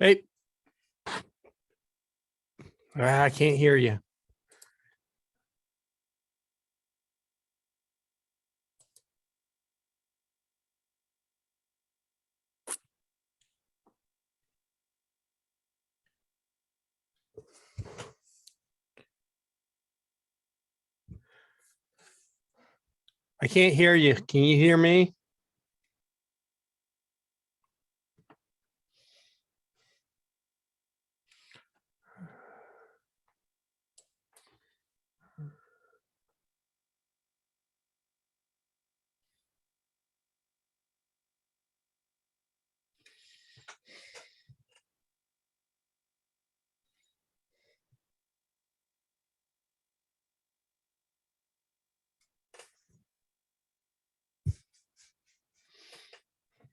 Hey, I can't hear you. I can't hear you. Can you hear me?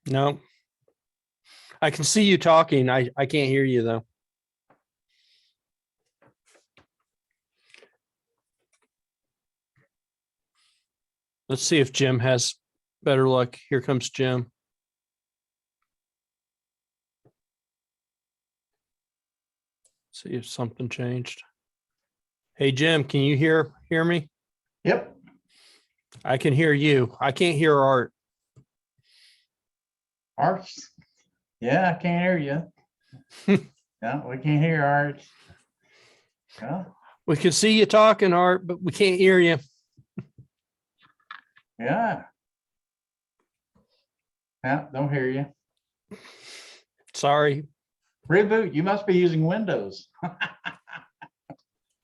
No. I can see you talking. I can't hear you though. Let's see if Jim has better luck. Here comes Jim. See if something changed. Hey Jim, can you hear me? Yep. I can hear you. I can't hear Art. Art. Yeah, I can't hear you. Yeah, we can't hear Art. Yeah. We can see you talking, Art, but we can't hear you. Yeah. Yeah, don't hear you. Sorry. Reboot. You must be using Windows.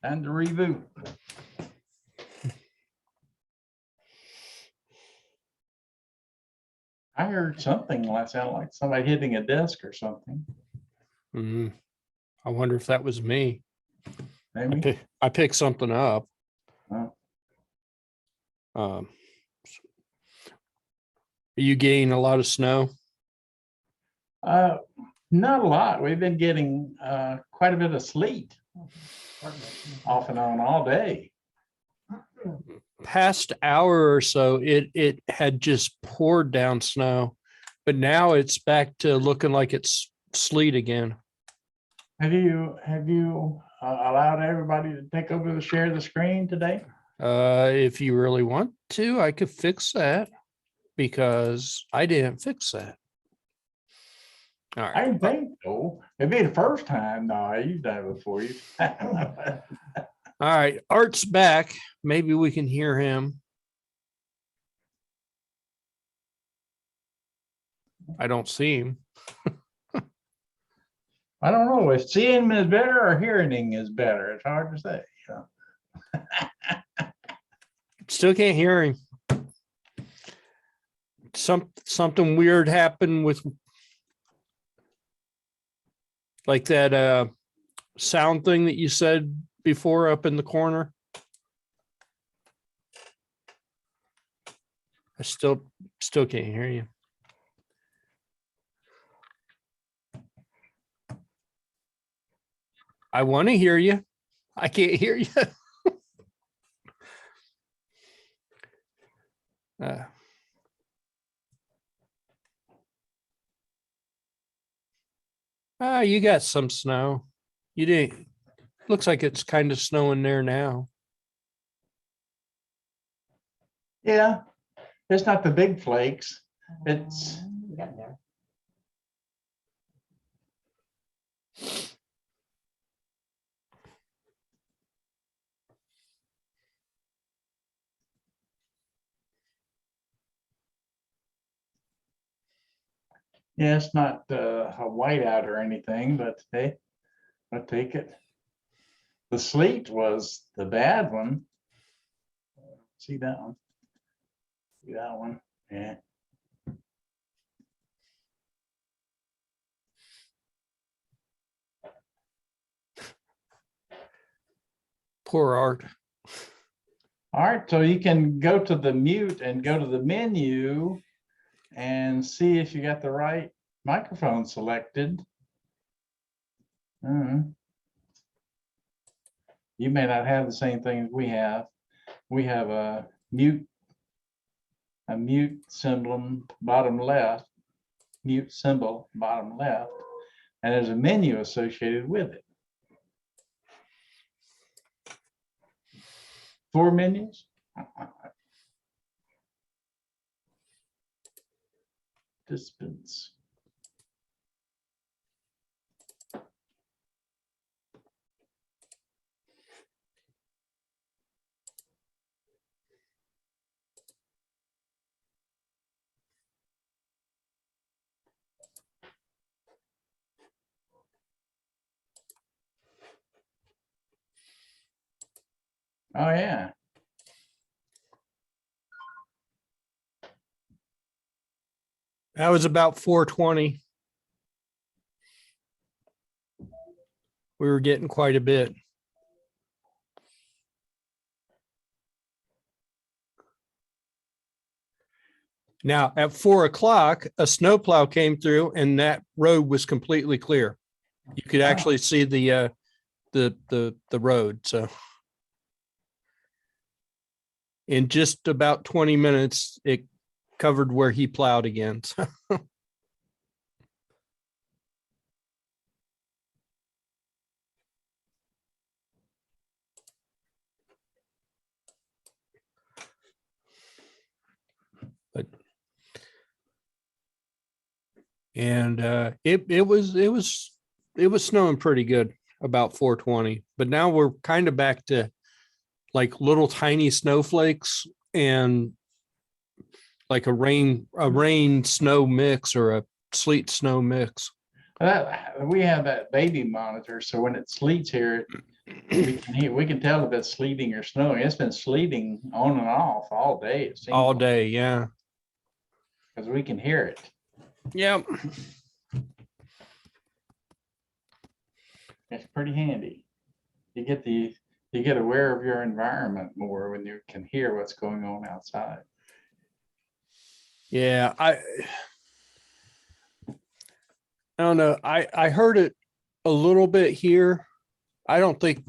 And to reboot. I heard something last sound like somebody hitting a desk or something. I wonder if that was me. Maybe. I picked something up. Oh. Are you getting a lot of snow? Not a lot. We've been getting quite a bit of sleet off and on all day. Past hour or so, it had just poured down snow, but now it's back to looking like it's sleet again. Have you allowed everybody to take over the share the screen today? If you really want to, I could fix that because I didn't fix that. All right. I didn't think so. It'd be the first time. No, you've done it before. You. All right. Art's back. Maybe we can hear him. I don't see him. I don't know if seeing him is better or hearing is better. It's hard to say. You know? Still can't hear him. Something weird happened with like that sound thing that you said before up in the corner. I still can't hear you. I want to hear you. I can't hear you. You got some snow. You didn't. Looks like it's kind of snowing there now. Yeah, it's not the big flakes. It's yeah, it's not a whiteout or anything, but hey, I'll take it. The sleet was the bad one. See that one? See that one? Yeah. Poor Art. All right, so you can go to the mute and go to the menu and see if you got the right microphone selected. You may not have the same thing as we have. We have a mute symbol bottom left, mute symbol bottom left. and there's a menu associated with it. 4 menus? Participants. Oh, yeah. That was about 420. We were getting quite a bit. Now at 4 o'clock, a snowplow came through and that road was completely clear. You could actually see the road. So in just about 20 minutes, it covered where he plowed again. But and it was snowing pretty good about 420, but now we're kind of back to like little tiny snowflakes and like a rain snow mix or a sleet snow mix. We have that baby monitor, so when it sleets here, we can tell if it's sleeting or snowing. It's been sleeting on and off all day. It seems All like, day, yeah. because we can hear it. Yep. It's pretty handy. You get aware of your environment more when you can hear what's going on outside. Yeah, I don't know. I heard it a little bit here. I don't think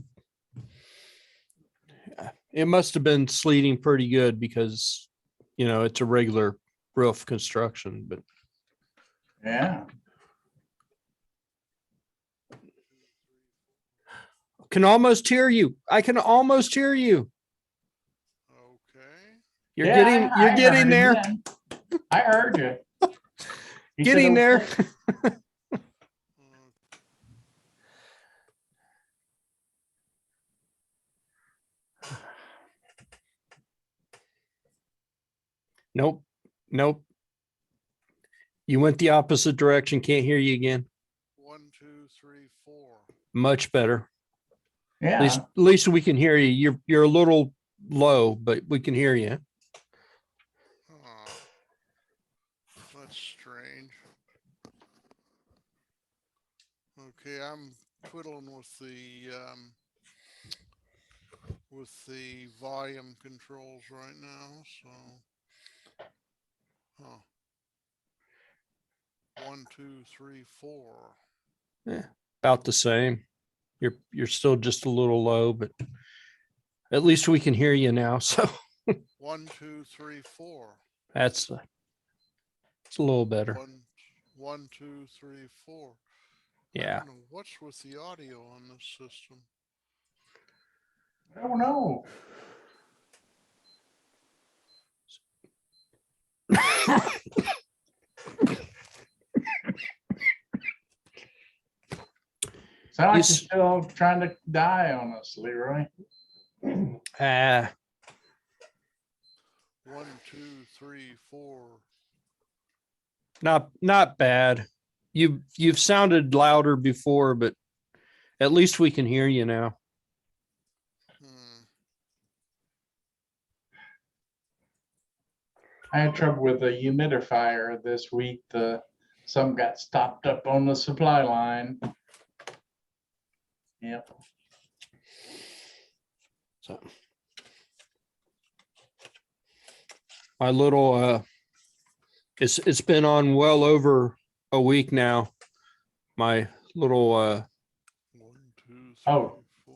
it must have been sleeting pretty good because, you know, it's a regular roof construction, but Yeah. can almost hear you. I can almost hear you. Okay. You're Yeah, I getting heard there. then. I heard you. You said Getting there. okay. Nope. Nope. You went the opposite direction. Can't hear you again. 1, 2, 3, 4. Much better. Yeah. At least we can hear you. You're a little low, but we can hear you. Oh, that's strange. Okay, I'm twiddling with the volume controls right now, so huh. 1, 2, 3, 4. Yeah, about the same. You're still just a little low, but at least we can hear you now. So 1, 2, 3, 4. it's a little better. 1, 2, 3, 4. Yeah. I don't know what's with the audio on this system. I don't know. Sound like you're still trying to die on us, Leroy. 1, 2, 3, 4. Not bad. You've sounded louder before, but at least we can hear you now. I had trouble with the humidifier this week. Some got stopped up on the supply line. Yep. So my little it's been on well over a week now. My little 1, 2, 3, Oh. 4.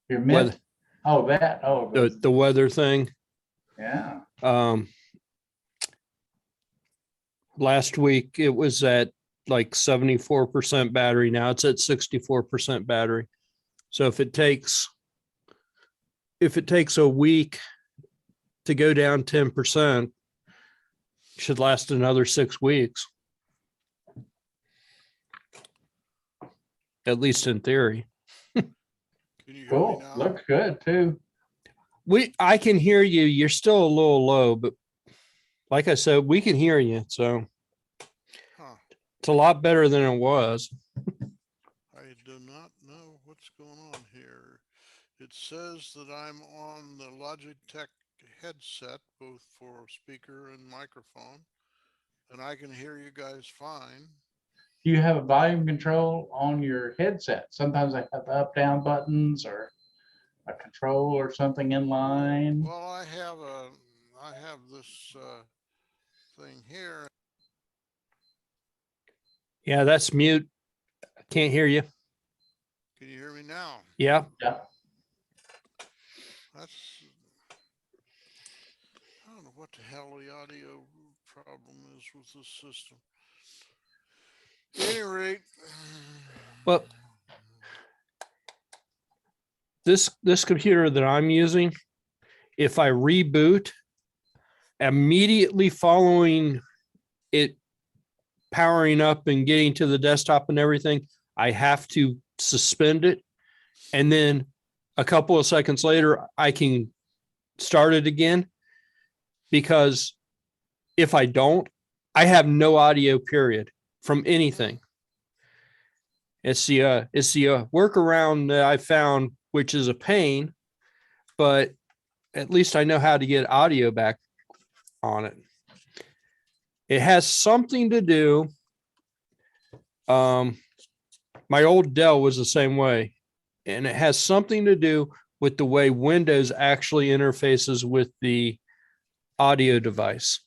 Your weather, myth. Oh, that. Oh, the weather thing. yeah. Last week it was at like 74% battery. Now it's at 64% battery. So if it takes a week to go down 10%, should last another 6 weeks. At least in theory. Can you hear me Cool. now? Looks good too. I can hear you. You're still a little low, but like I said, we can hear you. So Huh. it's a lot better than it was. I do not know what's going on here. It says that I'm on the Logitech headset, both for speaker and microphone, and I can hear you guys fine. Do you have a volume control on your headset? Sometimes I have up down buttons or a control or something in line. Well, I have this thing here. Yeah, that's mute. I can't hear you. Can you hear me now? Yeah. Yeah. That's, I don't know what the hell the audio problem is with this system. At any rate, Well, this computer that I'm using, if I reboot, immediately following it powering up and getting to the desktop and everything, I have to suspend it. And then a couple of seconds later, I can start it again, because if I don't, I have no audio period from anything. It's the workaround that I found, which is a pain, but at least I know how to get audio back on it. It has something to do. My old Dell was the same way, and it has something to do with the way Windows actually interfaces with the audio device.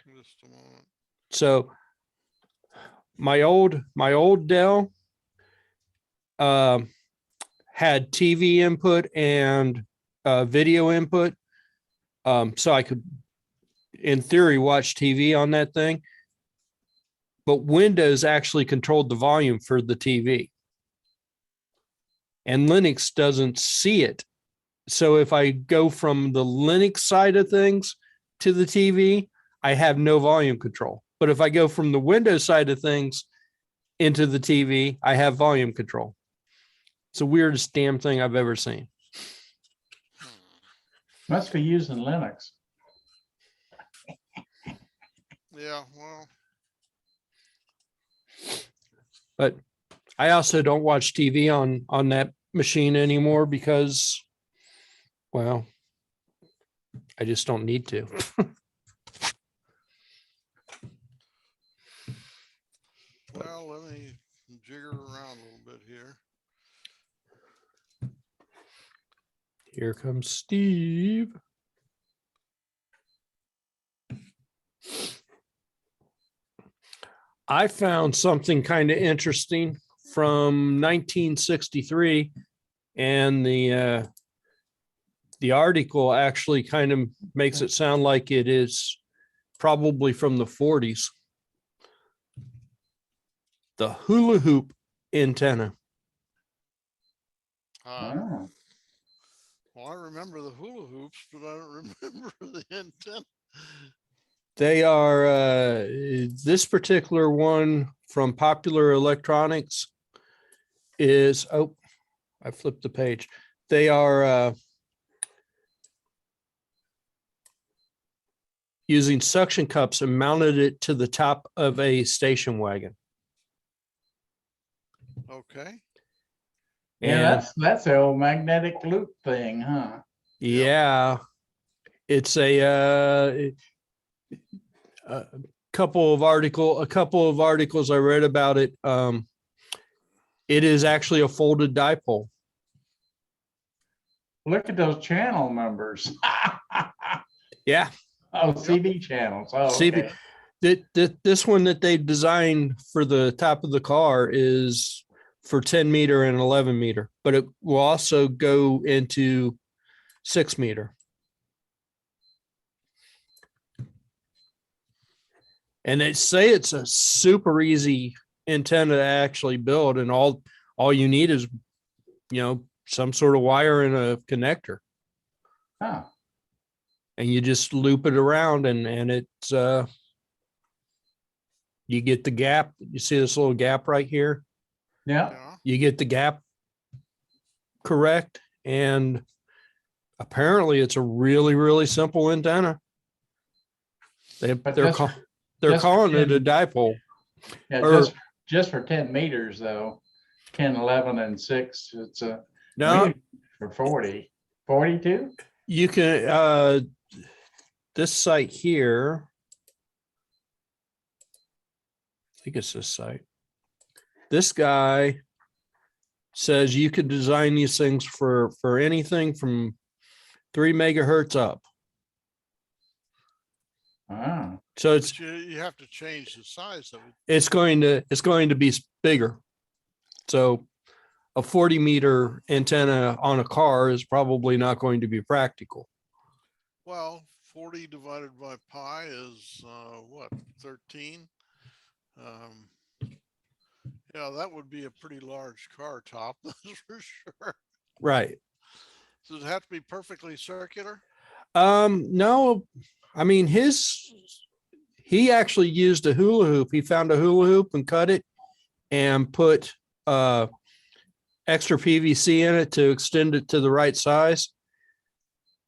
just a moment. So my old Dell had TV input and video input. So I could, in theory, watch TV on that thing. But Windows actually controlled the volume for the TV. And Linux doesn't see it. So if I go from the Linux side of things to the TV, I have no volume control. But if I go from the Windows side of things into the TV, I have volume control. It's the weirdest damn thing I've ever seen. Must be using Linux. Yeah, well, But I also don't watch TV on that machine anymore because, well, I just don't need to. well, let me jigger around a little bit here. Here comes Steve. I found something kind of interesting from 1963, and the article actually kind of makes it sound like it is probably from the 40s. The hula hoop antenna. Oh. Well, I remember the hula hoops, but I don't remember the antenna. They are this particular one from Popular Electronics is, oh, I flipped the page. They are using suction cups and mounted it to the top of a station wagon. Okay. Yeah, And that's the old magnetic loop thing, huh? yeah, it's a couple of articles I read about it. It is actually a folded dipole. Look at those channel numbers. Yeah. Oh, CD channels. Oh, CD. okay. This one that they designed for the top of the car is for 10 meter and 11 meter, but it will also go into 6 meter. And they say it's a super easy antenna to actually build, and all you need is, some sort of wire and a connector, Huh. and you just loop it around, and it's you get the gap. You see this little gap right here? Yeah. Yeah. You get the gap correct, and apparently it's a really, really simple antenna. But They're just for calling it a 10 dipole. Yeah, Or- just for 10 meters though, 10, 11, and 6, it's a No, maybe for 40, 42. you can this site here. I think it's this site. This guy says you could design these things for anything from 3 megahertz up. Ah, So it's But you have to change the size of it. it's going to be bigger. So a 40 meter antenna on a car is probably not going to be practical. Well, 40 divided by pi is what, 13? Yeah, that would be a pretty large car top, that's for sure. Right. Does it have to be perfectly circular? No, I mean he actually used a hula hoop. He found a hula hoop and cut it and put extra PVC in it to extend it to the right size.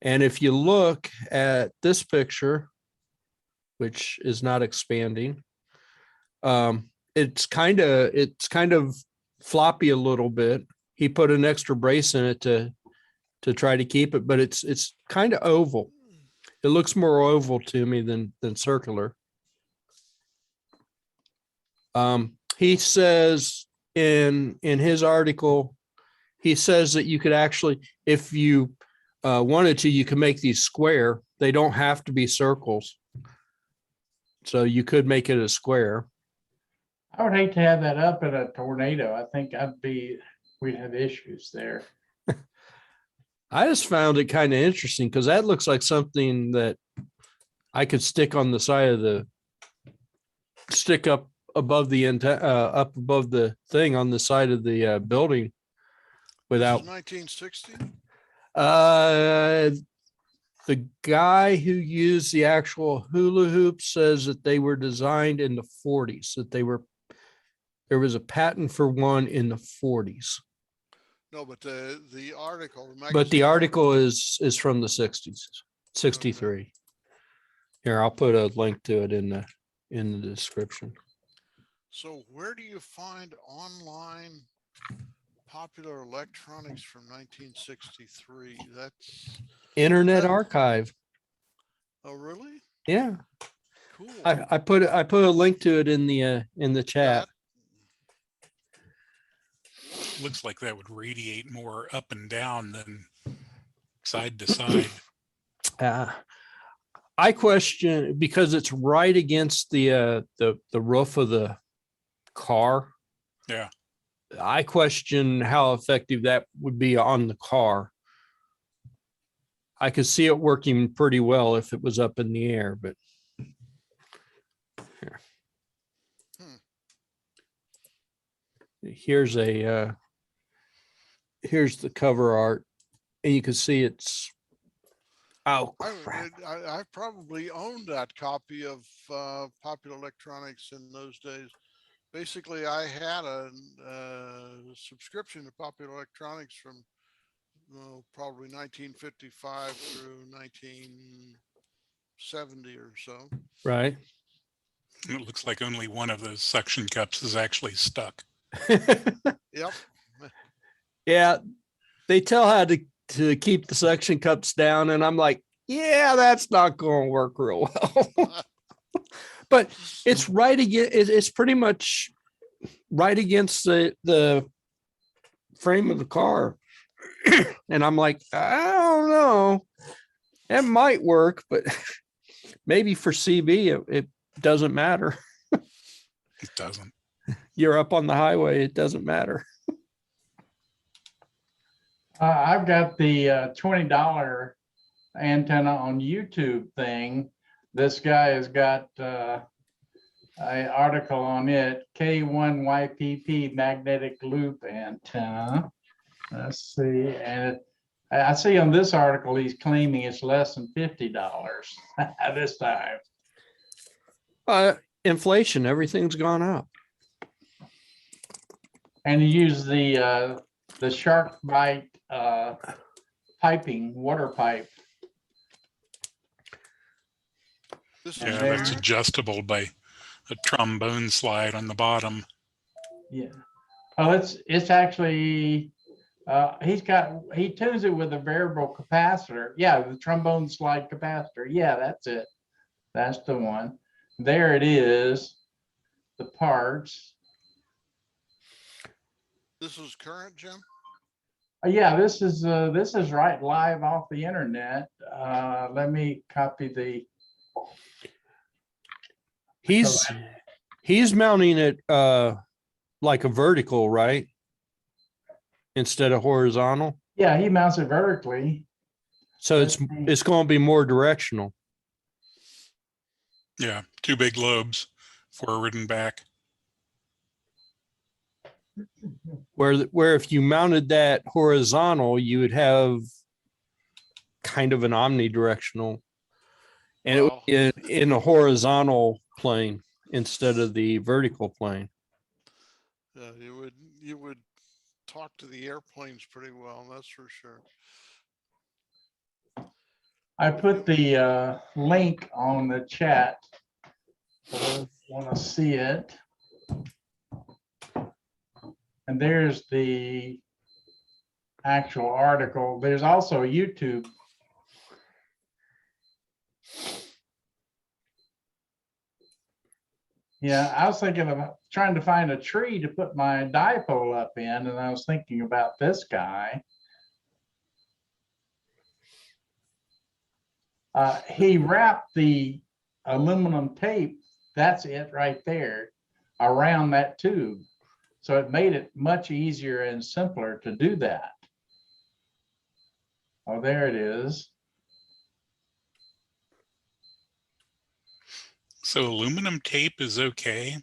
And if you look at this picture, which is not expanding, it's kind of floppy a little bit. He put an extra brace in it to try to keep it, but it's kind of oval. It looks more oval to me than circular. He says in his article, he says that you could actually, if you wanted to, you can make these square. They don't have to be circles. So you could make it a square. I would hate to have that up in a tornado. I think we'd have issues there. I just found it kind of interesting because that looks like something that I could stick on the side of stick up above the up above the thing on the side of the building without. 1960? The guy who used the actual hula hoop says that they were designed in the 40s, that there was a patent for one in the 40s. No, but the article. But the article is from the 60s, 63. Okay. Here, I'll put a link to it in the description. So where do you find online popular electronics from 1963? That's Internet Archive. Oh, really? Yeah. Cool. I put a link to it in the chat. Looks like that would radiate more up and down than side to side. I question, because it's right against the roof of the car. Yeah. I question how effective that would be on the car. I could see it working pretty well if it was up in the air, but here. Here's the cover art, and you can see it's, oh crap. I probably owned that copy of Popular Electronics in those days. Basically, I had a subscription to Popular Electronics from probably 1955 through 1970 or so. Right. It looks like only one of those suction cups is actually stuck. Yep. Yeah, they tell how to keep the suction cups down, and I'm like, yeah, that's not going to work real well. But it's right again. It's pretty much right against the frame of the car, and I'm like, I don't know, it might work, but maybe for CB it doesn't matter. It doesn't. You're up on the highway, it doesn't matter. I've got the $20 antenna on YouTube thing. This guy has got an article on it, K1YPP magnetic loop antenna. Let's see, and I see on this article, he's claiming it's less than $50 this time. Inflation, everything's gone up. And he used the shark bite piping, water pipe. This is Yeah, there- that's adjustable by a trombone slide on the bottom. Yeah. Oh, it's actually, he tunes it with a variable capacitor. Yeah, the trombone slide capacitor. Yeah, that's it. That's the one. There it is. The parts. This is current, Jim? Yeah, this is right live off the internet. Let me copy the. He's mounting it like a vertical, right? Instead of horizontal. Yeah, he mounts it vertically. So it's going to be more directional. Yeah, two big lobes, forward and back. Where if you mounted that horizontal, you would have kind of an omnidirectional, and Well, it would in a horizontal plane instead of the vertical plane. yeah, you would talk to the airplanes pretty well, that's for sure. I put the link on the chat. Want to see it? And there's the actual article. There's also a YouTube. Yeah, I was thinking of trying to find a tree to put my dipole up in, and I was thinking about this guy. He wrapped the aluminum tape, that's it right there, around that tube. So it made it much easier and simpler to do that. Oh, there it is. So aluminum tape is okay.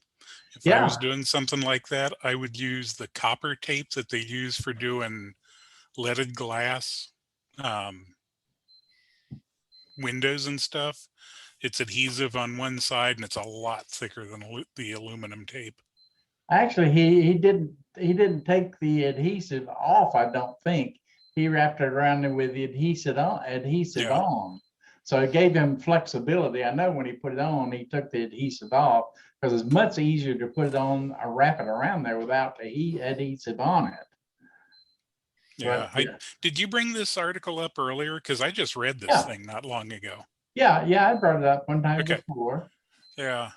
If Yeah. I was doing something like that, I would use the copper tape that they use for doing leaded glass windows and stuff. It's adhesive on one side and it's a lot thicker than the aluminum tape. Actually, he didn't take the adhesive off, I don't think. He wrapped it around it with the adhesive Yeah. on. So it gave him flexibility. I know when he put it on, he took the adhesive off because it's much easier to put it on or wrap it around there without the adhesive on it. Yeah. But, Did you bring this article up earlier? Because I just read this Yeah. thing not long ago. yeah, I brought it up one time Okay. before. Yeah.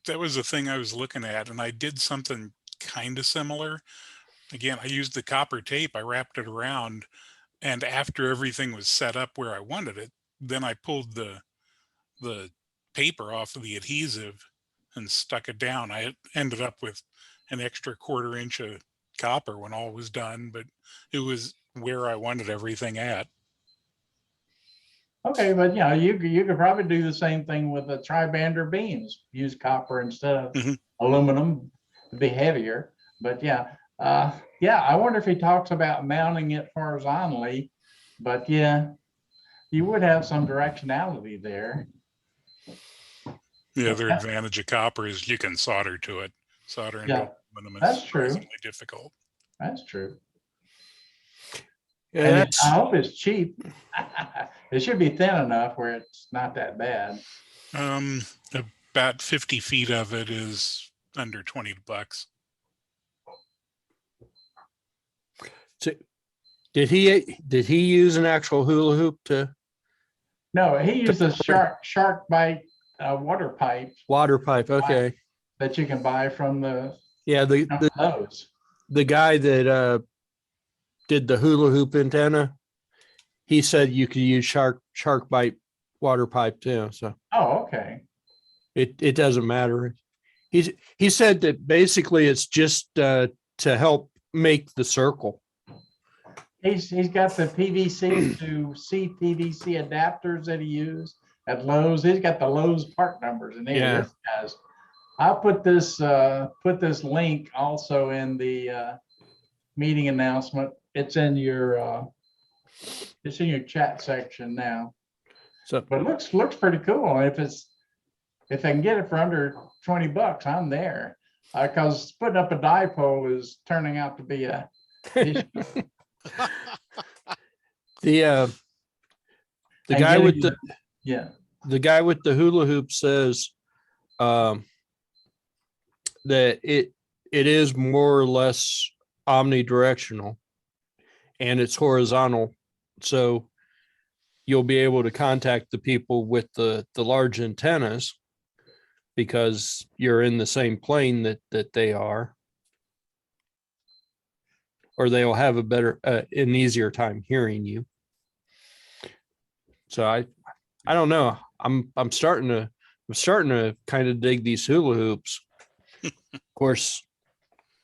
That was the thing I was looking at, and I did something kind of similar. Again, I used the copper tape. I wrapped it around, and after everything was set up where I wanted it, then I pulled the paper off of the adhesive and stuck it down. I ended up with an extra 1/4 inch of copper when all was done, but it was where I wanted everything at. Okay, but you know, you could probably do the same thing with the tri-bander beams. Use copper instead of Mhm. aluminum to be heavier. But yeah, I wonder if he talks about mounting it horizontally. But yeah, you would have some directionality there. The other Yeah. advantage of copper is you can solder to it. Solder into Yeah, aluminum is that's true. surprisingly difficult. That's true. Yeah, And that's I hope it's cheap. It should be thin enough where it's not that bad. About 50 feet of it is under $20. did he use an actual hula hoop to No, he used a shark bite water pipe water pipe? Okay. that you can buy from the Yeah, hose. the guy that did the hula hoop antenna, he said you could use shark bite water pipe too. So Oh, okay. it doesn't matter. He said that basically it's just to help make the circle. He's got the PVC to CPVC adapters that he used, at Lowe's. He's got the Lowe's part numbers in there. Yeah. This guy's. I'll put this link also in the meeting announcement. It's in your chat section now. So But it looks pretty cool. If I can get it for under $20, I'm there. Because putting up a dipole is turning out to be a issue. the And guy with getting yeah. the guy with the hula hoop says that it is more or less omnidirectional and it's horizontal. So you'll be able to contact the people with the large antennas because you're in the same plane that they are, or they'll have a better, an easier time hearing you. So I don't know. I'm starting to kind of dig these hula hoops. Of course,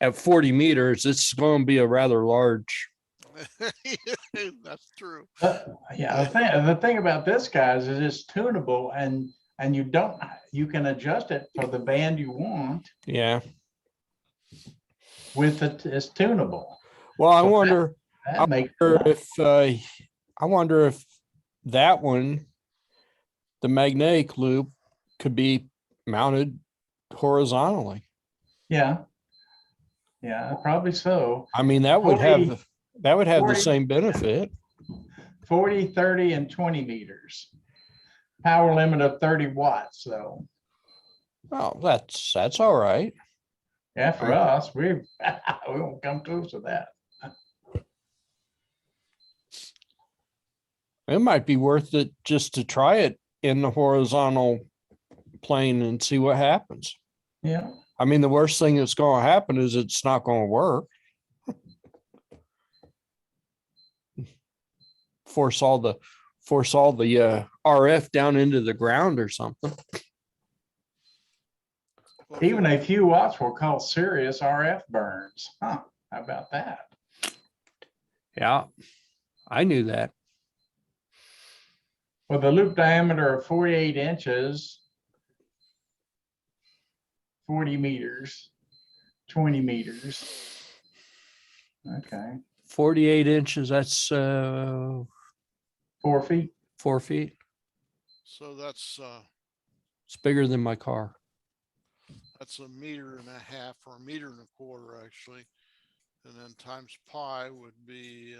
at 40 meters, it's going to be a rather large. That's true. Yeah, the thing about this, guys, is it's tunable, and you can adjust it for the band you want Yeah. with it. It's tunable. Well, I So wonder That makes I wonder if that one, the magnetic loop, could be mounted horizontally. yeah, probably so. I mean, that would 40 have the 40 same benefit. 40, 30, and 20 meters. Power limit of 30 watts, though. Oh, that's all right. Yeah, for us, we won't come close to that. It might be worth it just to try it in the horizontal plane and see what happens. Yeah. I mean, the worst thing that's going to happen is it's not going to work. Force all the RF down into the ground or something. Even a few watts will cause serious RF burns. Huh? How about that? Yeah, I knew that. With a loop diameter of 48 inches, 40 meters, 20 meters. Okay. 48 inches. That's 4 feet. 4 feet. So that's It's bigger than my car. a meter and a half or a meter and a quarter actually, and then times pi would be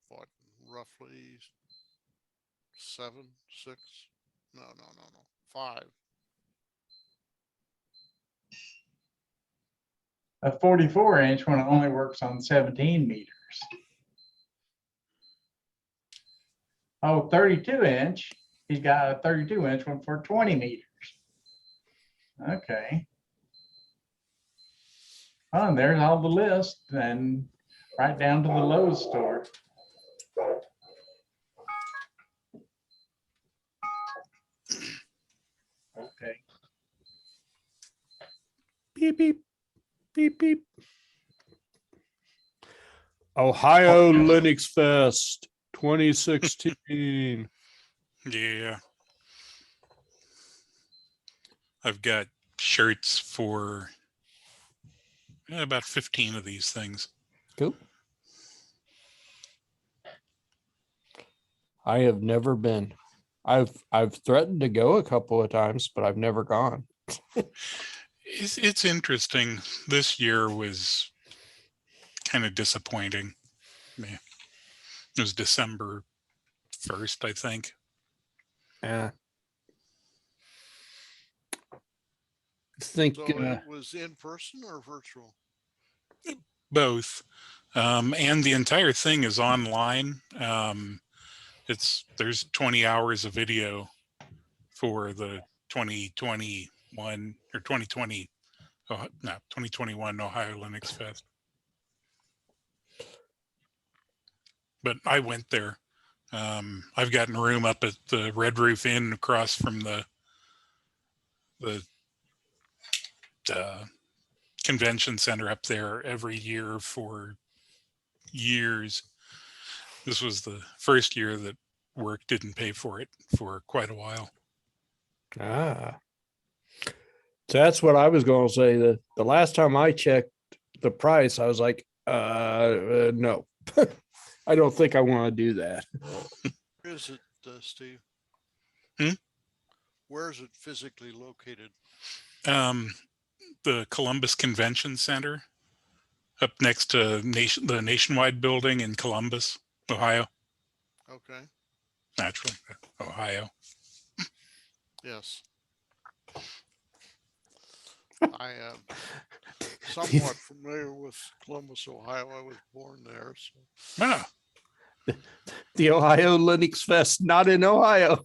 what, roughly 7, 6? No, 5. A 44 inch one only works on 17 meters. Oh, 32 inch. He's got a 32 inch one for 20 meters. Okay. Oh, and there's all the list, and right down to the Lowe's store. Okay. Beep, beep, beep, beep. Ohio Linux Fest 2016. Yeah. I've got shirts for about 15 of these things. Cool. I have never been. I've threatened to go a couple of times, but I've never gone. It's interesting. This year was kind of disappointing. Yeah. It was December 1st, I think. Yeah. I think So it was in person or virtual? Both. And the entire thing is online. There's 20 hours of video for the 2021 or 2020, 2021 Ohio Linux Fest. But I went there. I've gotten a room up at the Red Roof Inn across from the convention center up there every year for years. This was the first year that work didn't pay for it for quite a while. Ah. So that's what I was going to say. The last time I checked the price, I was like, no, I don't think I want to do that. Where is it, Steve? Hmm? Where is it physically located? The Columbus Convention Center up next to the Nationwide building in Columbus, Ohio. Okay, Naturally, Ohio. yes. I am somewhat familiar with Columbus, Ohio. I was born there. So. Ah, The Ohio Linux Fest, not in Ohio.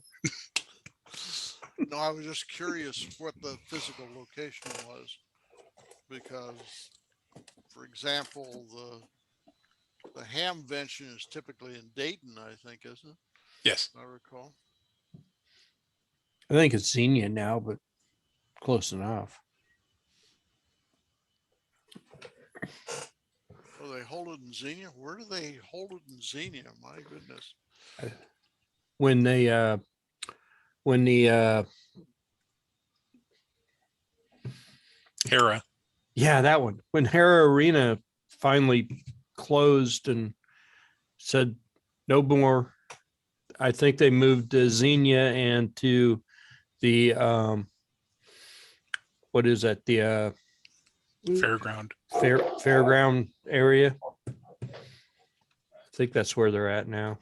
No, I was just curious what the physical location was, because, for example, the Hamvention is typically in Dayton, I think, isn't it? yes. I recall. I think it's Xenia now, but close enough. Oh, they hold it in Xenia? Where do they hold it in Xenia? My goodness. When the Hera. yeah, that one, when Hera Arena finally closed and said no more, I think they moved to Xenia and to the what is that, the Fairground. fairground area. I think that's where they're at now.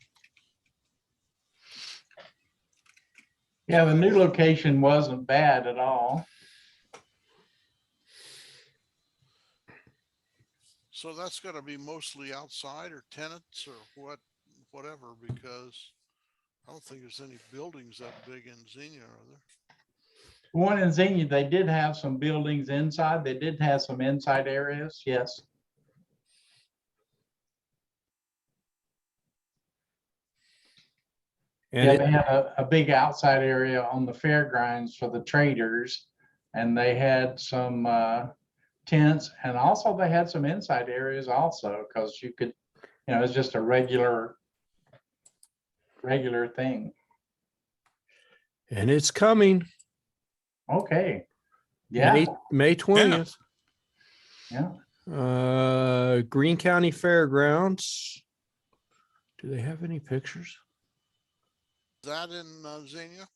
Yeah, the new location wasn't bad at all. So that's got to be mostly outside or tenants or whatever, because I don't think there's any buildings that big in Xenia, are there? One in Xenia, they did have some buildings inside. They did have some inside areas, yes. And Yeah, they had a big outside area on the fairgrounds for the traders, and they had some tents, and also they had some inside areas also, because you could, you know, it's just a regular thing. and it's coming. Okay. Yeah, May 20th. yeah. Greene County Fairgrounds. Do they have any pictures? Is that in Xenia?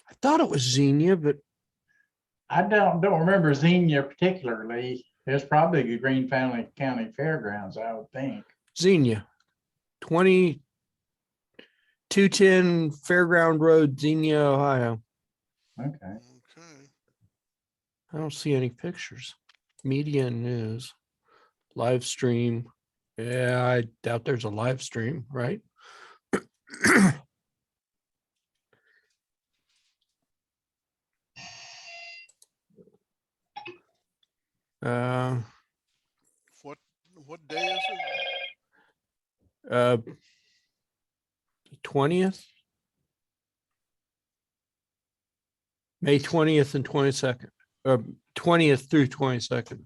I thought it was Xenia, but I don't remember Xenia particularly. There's probably the Greene County Fairgrounds, I would think. Xenia, 2210 Fairground Road, Xenia, Ohio. Okay. Okay. I don't see any pictures. Media and news, live stream. Yeah, I doubt there's a live stream, right? uh, What day is it? 20th, May 20th and 22nd, 20th through 22nd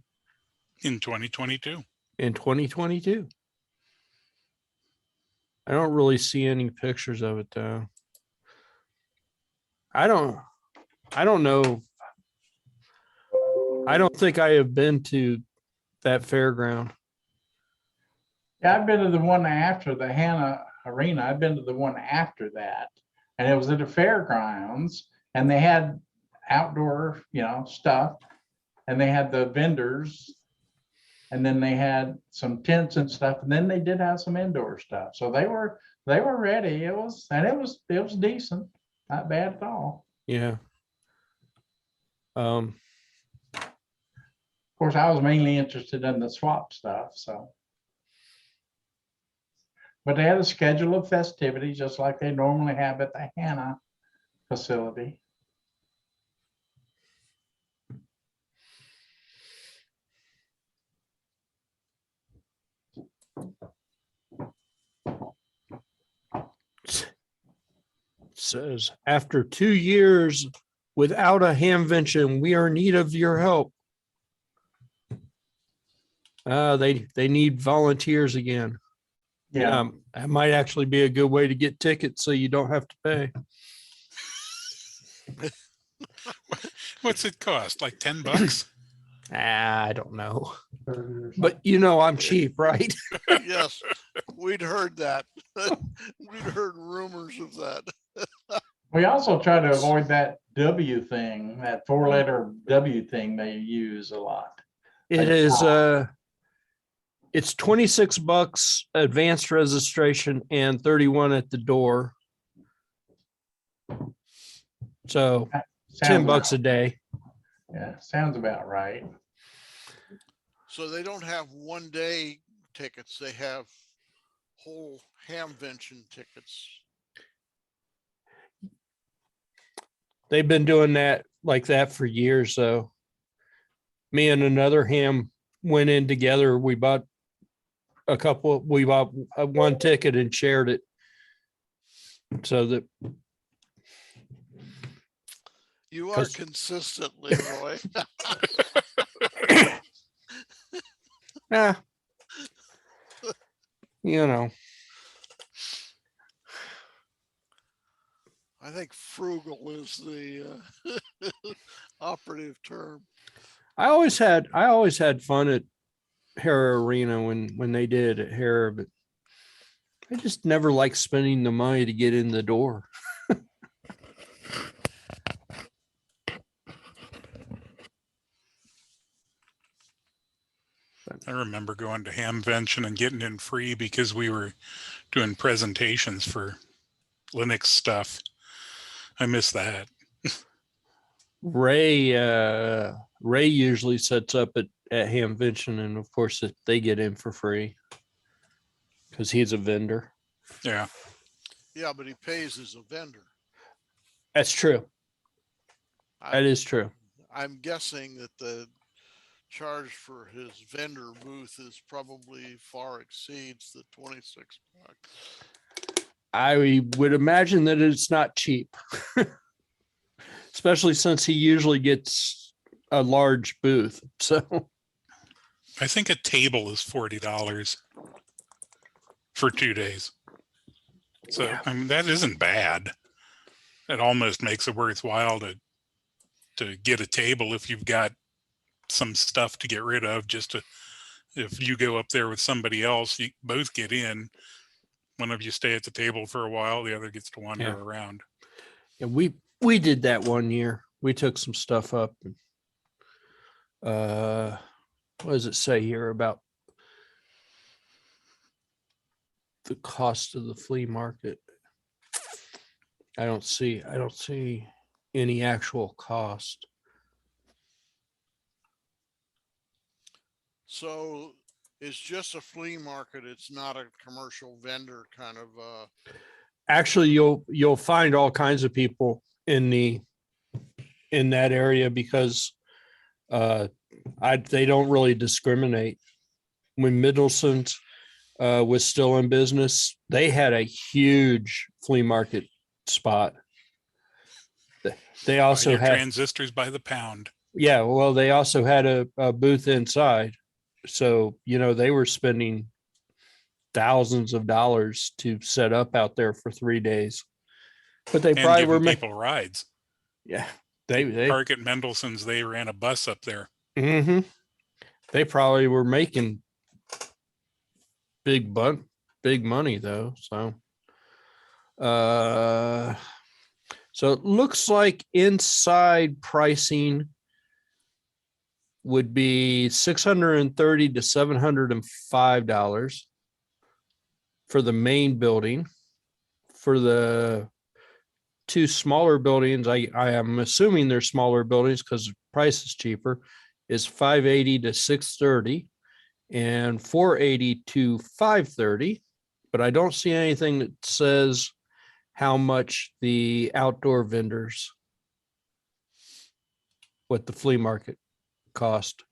In 2022. in 2022. I don't really see any pictures of it though. I don't know. I don't think I have been to that fairground. Yeah, I've been to the one after the Hannah Arena. I've been to the one after that, and it was at the fairgrounds, and they had outdoor, you know, stuff, and they had the vendors, and then they had some tents and stuff, and then they did have some indoor stuff. So they were ready. It was decent, not bad at all. Yeah. Of course, I was mainly interested in the swap stuff, so. But they had a schedule of festivities just like they normally have at the Hannah facility. Says after 2 years without a Hamvention, we are in need of your help. They need volunteers again. Yeah, That might actually be a good way to get tickets so you don't have to pay. What's it cost? Like $10? I don't know, or but you know I'm cheap, right? Yes, we'd heard that. We'd heard rumors of that. we also try to avoid that W thing, that 4-letter W thing they use a lot. It is it's $26 advanced registration and 31 at the door. So Sounds $10 a day. Yeah, sounds about right. So they don't have 1-day tickets. They have whole hamvention tickets. They've been doing that like that for years. So me and another ham went in together. We bought one ticket and shared it. So that You are 'Cause- consistent, Leroy. yeah, you know, I think frugal is the operative term. I always had fun at Hera Arena when they did at Hera, but I just never liked spending the money to get in the door. I remember going to Hamvention and getting in free because we were doing presentations for Linux stuff. I miss that. Ray usually sets up at Hamvention, and of course they get in for free because he's a vendor. Yeah. Yeah, but he pays as a vendor. That's true. That is true. I'm guessing that the charge for his vendor booth is probably far exceeds the $26. I would imagine that it's not cheap, especially since he usually gets a large booth. So I think a table is $40 for 2 days. So yeah. I mean, that isn't bad. It almost makes it worthwhile to get a table if you've got some stuff to get rid of. If you go up there with somebody else, you both get in. One of you stay at the table for a while, the other gets to wander around. And we did that one year. We took some stuff up. And, what does it say here about the cost of the flea market? I don't see any actual cost. So it's just a flea market. It's not a commercial vendor kind of Actually, you'll find all kinds of people in that area because they don't really discriminate. When Middleton's was still in business, they had a huge flea market spot. They also Buy your had transistors by the pound. Yeah, well, they also had a booth inside. So, they were spending thousands of dollars to set up out there for 3 days. But they And probably were giving people rides. Yeah. They Park at Mendelssohn's, they ran a bus up there. hmm They probably were making big money though. So it looks like inside pricing would be $630 to $705 for the main building. For the two smaller buildings, I am assuming they're smaller buildings because the price is cheaper, is $580 to $630 and $480 to $530. But I don't see anything that says how much the outdoor vendors, what the flea market cost.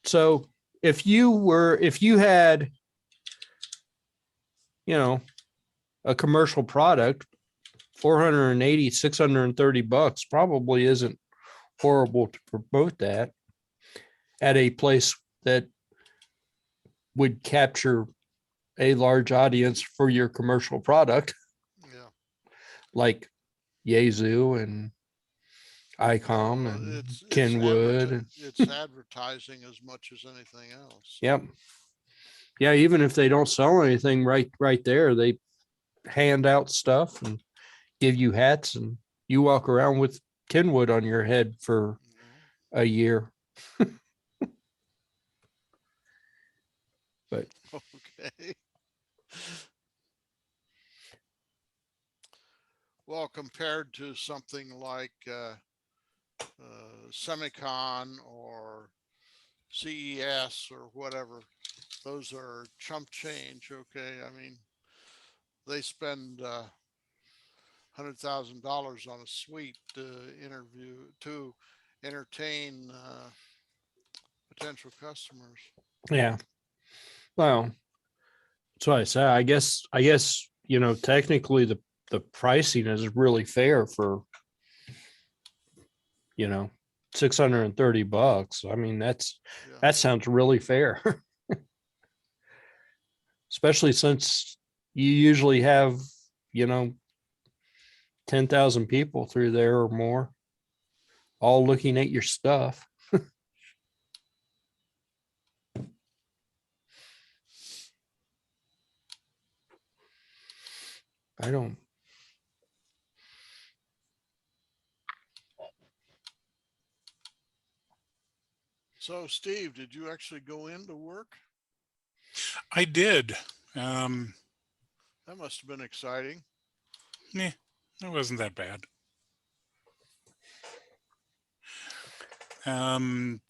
So if you had, a commercial product, $480, $630 probably isn't horrible to promote that at a place that would capture a large audience for your commercial product, Yeah. like Yazoo and ICOM Well, and it's Kenwood. And, it's advertising as much as anything else. yep. Yeah, even if they don't sell anything right there, they hand out stuff and give you hats, and you walk around with Kenwood on your head for a year. But Okay. Well, compared to something like Semicon or CES or whatever, those are chump change. Okay. I mean, they spend $100,000 on a suite to entertain potential customers. yeah, well, that's what I say. I guess, technically the pricing is really fair for, $630. I mean, Yeah. that sounds really fair. Especially since you usually have, 10,000 people through there or more, all looking at your stuff. I don't. So, Steve, did you actually go into work? I did. That must have been exciting. It wasn't that bad.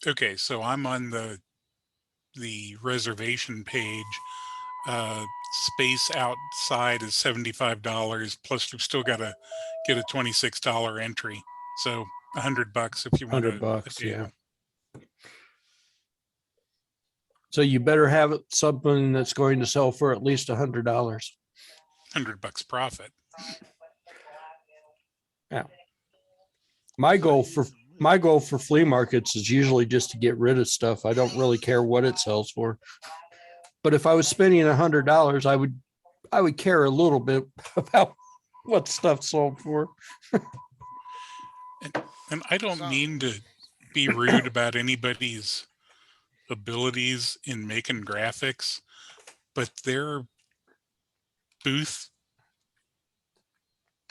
Okay, so I'm on the reservation page. Space outside is $75, plus you've still got to get a $26 entry. So $100 if you want $100, a table. yeah. So you better have something that's going to sell for at least $100. $100 profit. Yeah. My goal for flea markets is usually just to get rid of stuff. I don't really care what it sells for. But if I was spending $100, I would care a little bit about what stuff sold for. And I don't mean to be rude about anybody's abilities in making graphics, but their booth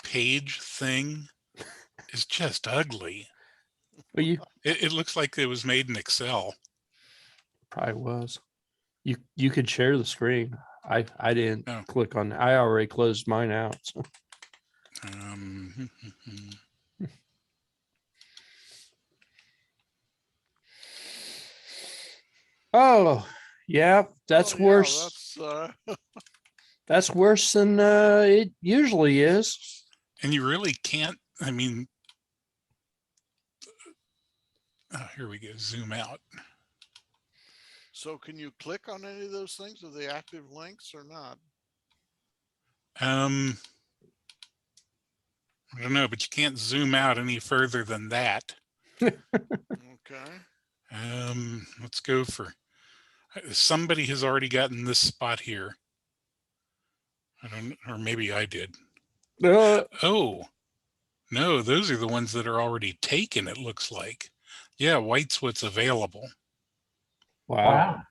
page thing is just ugly. But It looks like it was made in Excel. probably was. You could share the screen. I didn't click on. I already closed mine out. So. Oh, yeah, that's worse. That's worse than it usually is. And you really can't. I mean, here we go. Zoom out. So can you click on any of those things? Are they active links or not? I don't know, but you can't zoom out any further than that. Okay. Let's go for, somebody has already gotten this spot here. I don't, or maybe I did. Oh, no, those are the ones that are already taken, it looks like. Yeah, white's what's available. Wow.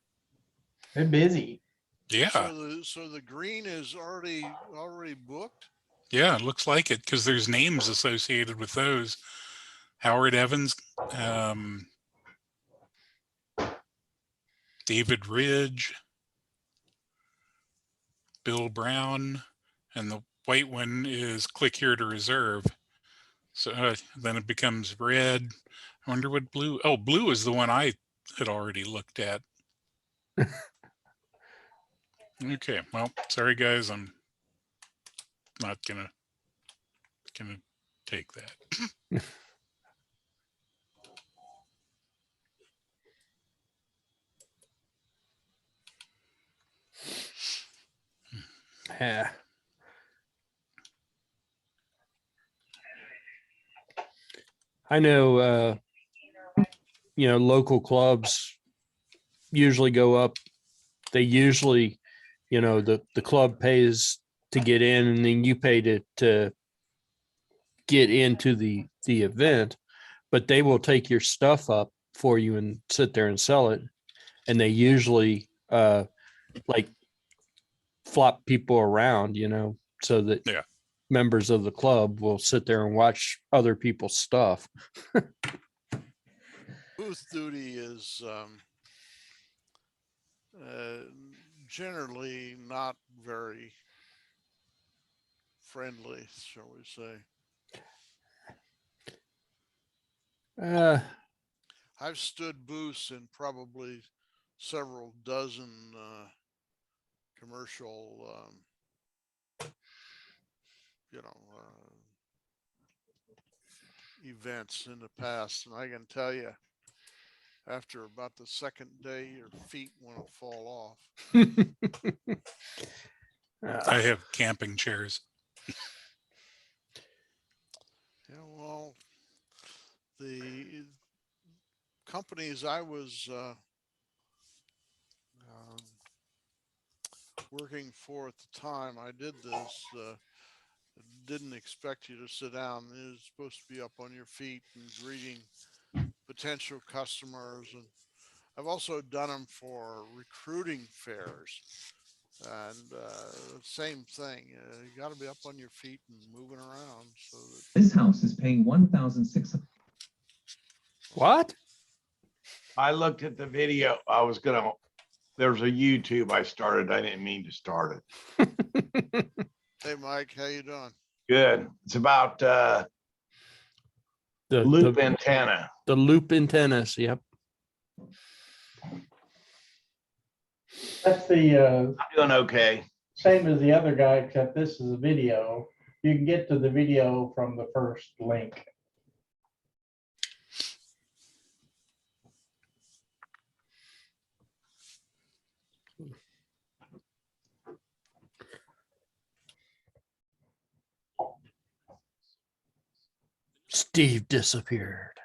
They're busy. Yeah. So the green is already booked? Yeah, it looks like it because there's names associated with those. Howard Evans, David Ridge, Bill Brown, and the white one is click here to reserve. So then it becomes red. I wonder what blue, oh, blue is the one I had already looked at. Okay, well, sorry guys, I'm not gonna take that. Yeah. I know, local clubs usually go up. They usually, the club pays to get in, and then you pay to get into the event, but they will take your stuff up for you and sit there and sell it. And they usually like flop people around, so that Yeah. members of the club will sit there and watch other people's stuff. Booth duty is generally not very friendly, shall we say. I've stood booths in probably several dozen commercial, events in the past, and I can tell you, after about the second day, your feet want to fall off. I have camping chairs. Yeah, well, the companies I was working for at the time I did this, didn't expect you to sit down. It was supposed to be up on your feet and greeting potential customers. And I've also done them for recruiting fairs. And same thing, you got to be up on your feet and moving around. So that This house is paying $1,600. What? I looked at the video. There's a YouTube I started. I didn't mean to start it. Hey, Mike, how you doing? Good. It's about The loop antenna. the loop antennas. Yep. That's the I'm doing okay. same as the other guy, except this is a video. You can get to the video from the first link. Steve disappeared.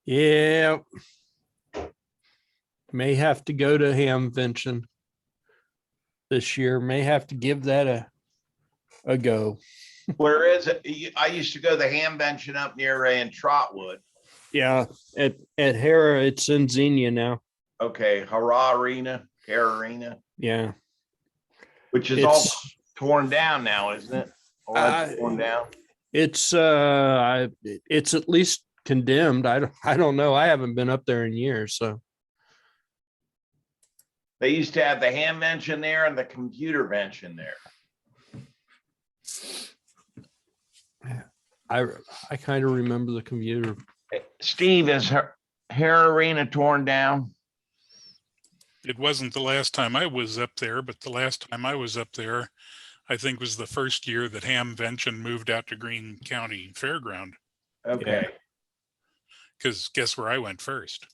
Yeah. May have to go to Hamvention this year. May have to give that a go. Where is it? I used to go to the Hamvention up near in Trotwood. Yeah, at Hera, it's in Xenia now. Okay, Hara Arena, Yeah, which is all it's torn down now, isn't it? All that's torn down. it's at least condemned. I don't know. I haven't been up there in years, so They used to have the Hamvention there and the computer vention there. I kind of remember the computer. Steve, is Hara Arena torn down? It wasn't the last time I was up there, but the last time I was up there, I think was the first year that Hamvention moved out to Greene County Fairground. Okay. Because guess where I went first?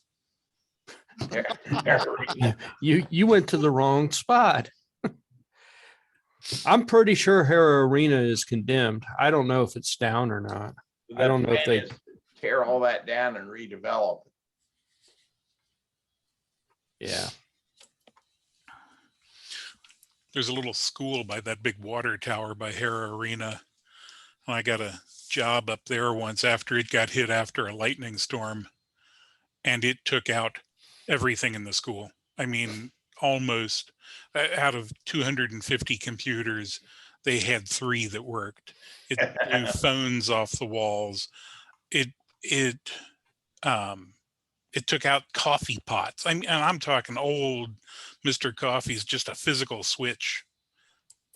You went to the wrong spot. I'm pretty sure Hera Arena is condemned. I don't know if it's down or not. I don't know if they tear all that down and redevelop. Yeah. There's a little school by that big water tower by Hera Arena. And I got a job up there once after it got hit after a lightning storm. And it took out everything in the school. I mean, almost out of 250 computers, they had 3 that worked. It blew phones off the walls. It took out coffee pots. And I'm talking old Mr. Coffee's, just a physical switch.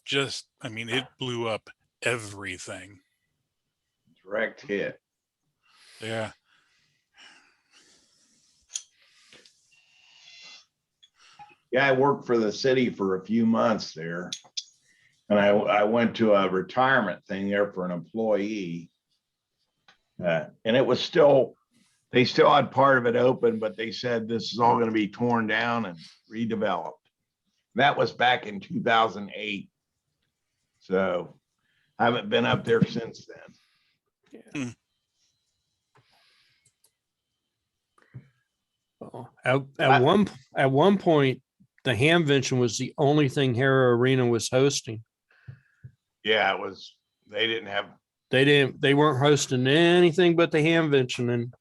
It blew up everything. Direct hit. Yeah. Yeah, I worked for the city for a few months there. And I went to a retirement thing there for an employee. And it was they still had part of it open, but they said this is all going to be torn down and redeveloped. That was back in 2008. So I haven't been up there since then. Yeah. Well, at one point, the Hamvention was the only thing Hera Arena was hosting. Yeah, it was, they didn't have, They weren't hosting anything but the Hamvention, and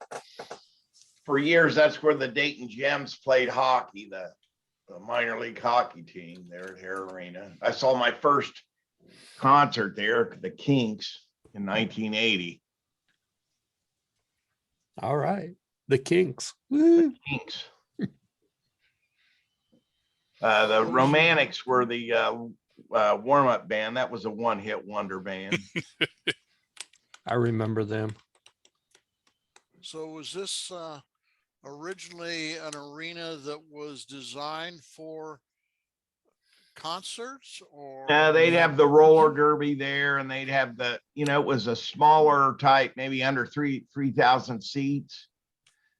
for years, that's where the Dayton Gems played hockey, the minor league hockey team there at Hare Arena. I saw my first concert there, the Kinks, in 1980. all right, the Kinks. Woo. Kinks. The Romantics were the warm-up band. That was a one-hit wonder band. I remember them. So was this originally an arena that was designed for concerts, or? They'd have the roller derby there, and they'd have the, it was a smaller type, maybe under 3,000 seats.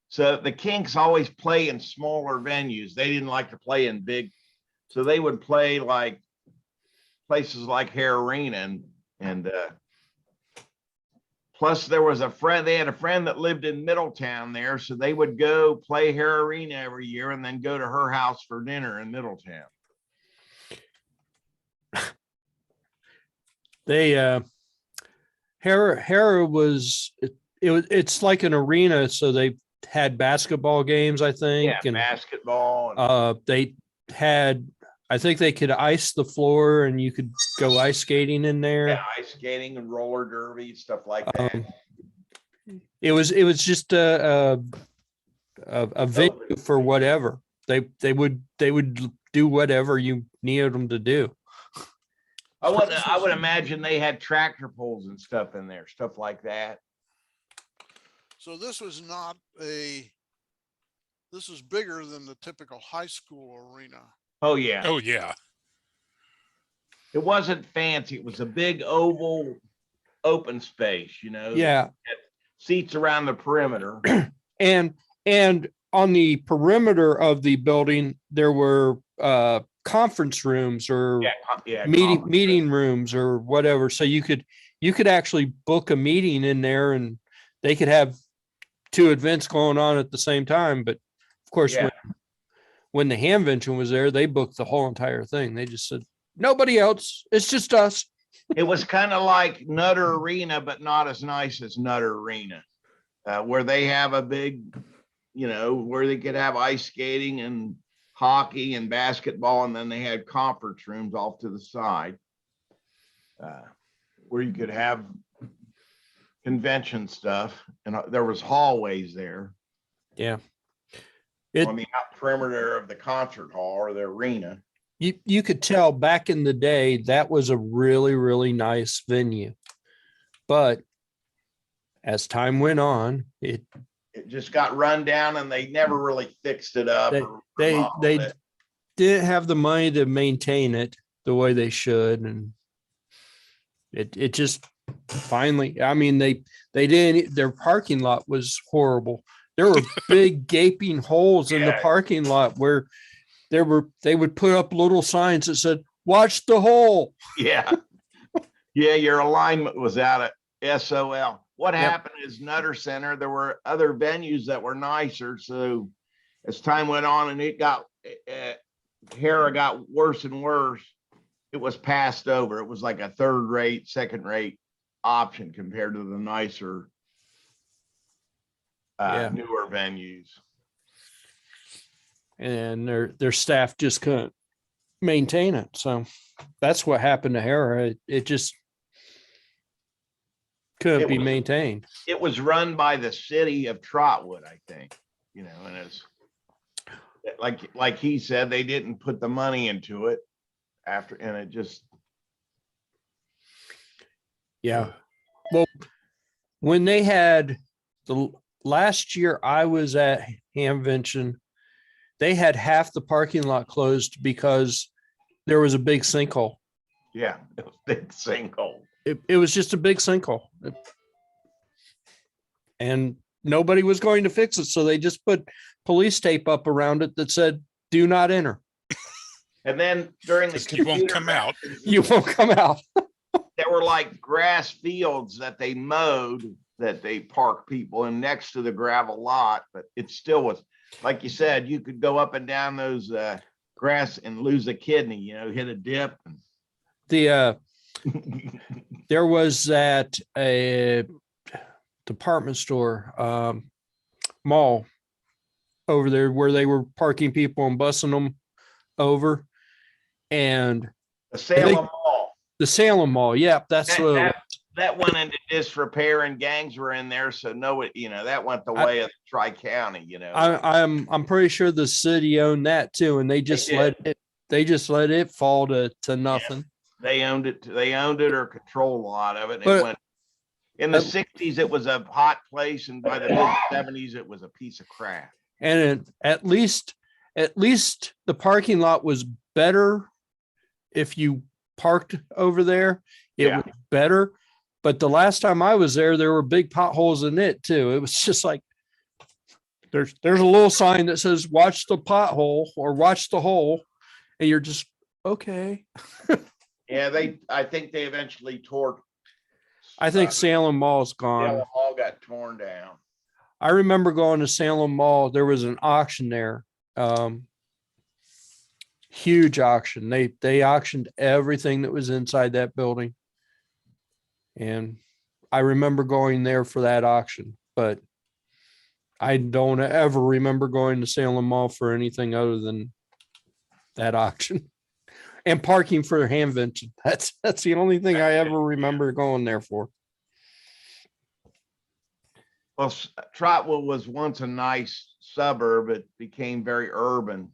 So the Kinks always play in smaller venues. They didn't like to play in big, so they would play like places like Hare Arena, and plus there was they had a friend that lived in Middletown there, so they would go play Hare Arena every year and then go to her house for dinner in Middletown. Hera was it's like an arena, so they had basketball games, I think. Yeah, and basketball. And they had, I think they could ice the floor and you could go ice skating in there. yeah, ice skating and roller derby, stuff like that. It was just a venue for whatever. They would do whatever you needed them to do. I would imagine they had tractor pulls and stuff in there, stuff like that. So this was not this is bigger than the typical high school arena. Oh yeah. Oh yeah. It wasn't fancy. It was a big oval open space, Yeah. Seats around the perimeter. And on the perimeter of the building, there were conference rooms or meeting rooms or whatever. So you could actually book a meeting in there, and they could have two events going on at the same time. But of course, when the Hamvention was there, they booked the whole entire thing. They just said, nobody else, it's just us. It was kind of like Nutter Arena, but not as nice as Nutter Arena, where they have a big, where they could have ice skating and hockey and basketball, and then they had conference rooms off to the side, where you could have convention stuff, and there was hallways there. Yeah. On the perimeter of the concert hall or the arena. You could tell back in the day that was a really, really nice venue. But as time went on, it just got run down, and they never really fixed it up. They didn't have the money to maintain it the way they should. And it just finally, I mean, they didn't, their parking lot was horrible. There were big gaping holes in the parking lot where they would put up little signs that said, watch the hole. Yeah. Yeah. Your alignment was out at SOL. What happened is Nutter Center, there were other venues that were nicer. So as time went on and it got, Hera got worse and worse, it was passed over. It was like a third-rate, second-rate option compared to the nicer, newer venues. And their staff just couldn't maintain it. So that's what happened to Hera. It just couldn't be maintained. It was run by the city of Trotwood, I think, and it's like he said, they didn't put the money into it after, and it just. Yeah. Well, when they had the last year I was at Hamvention, they had half the parking lot closed because there was a big sinkhole. Yeah, it was a big sinkhole. It was just a big sinkhole. And nobody was going to fix it. So they just put police tape up around it that said, do not enter. And then during the you won't come out. You won't come out. There were like grass fields that they mowed, that they park people in next to the gravel lot, but it still was, like you said, you could go up and down those grass and lose a kidney, you know, hit a dip. The there was that a department store mall over there where they were parking people and bussing them over, and The Salem Mall. the Salem Mall. Yep, that's That went into disrepair and gangs were in there. So no, you know, that went the way of Tri-County, you know. I'm pretty sure the city owned that too, and they just let it fall to nothing. They owned it. They owned it or controlled a lot of it. And But- it went in the 60s, it was a hot place, and by the mid 70s, it was a piece of crap. And at least the parking lot was better if you parked over there. It Yeah. was better. But the last time I was there, there were big potholes in it too. It was just like there's a little sign that says "Watch the pothole" or "Watch the hole," and you're just okay. Yeah, I think they eventually tore. I think Salem Mall's gone. Salem Mall got torn down. I remember going to Salem Mall. There was an auction there. Huge auction. They auctioned everything that was inside that building. And I remember going there for that auction, but I don't ever remember going to Salem Mall for anything other than that auction and parking for Hamvention. That's the only thing I ever remember going there for. Well, Trotwood was once a nice suburb. It became very urban.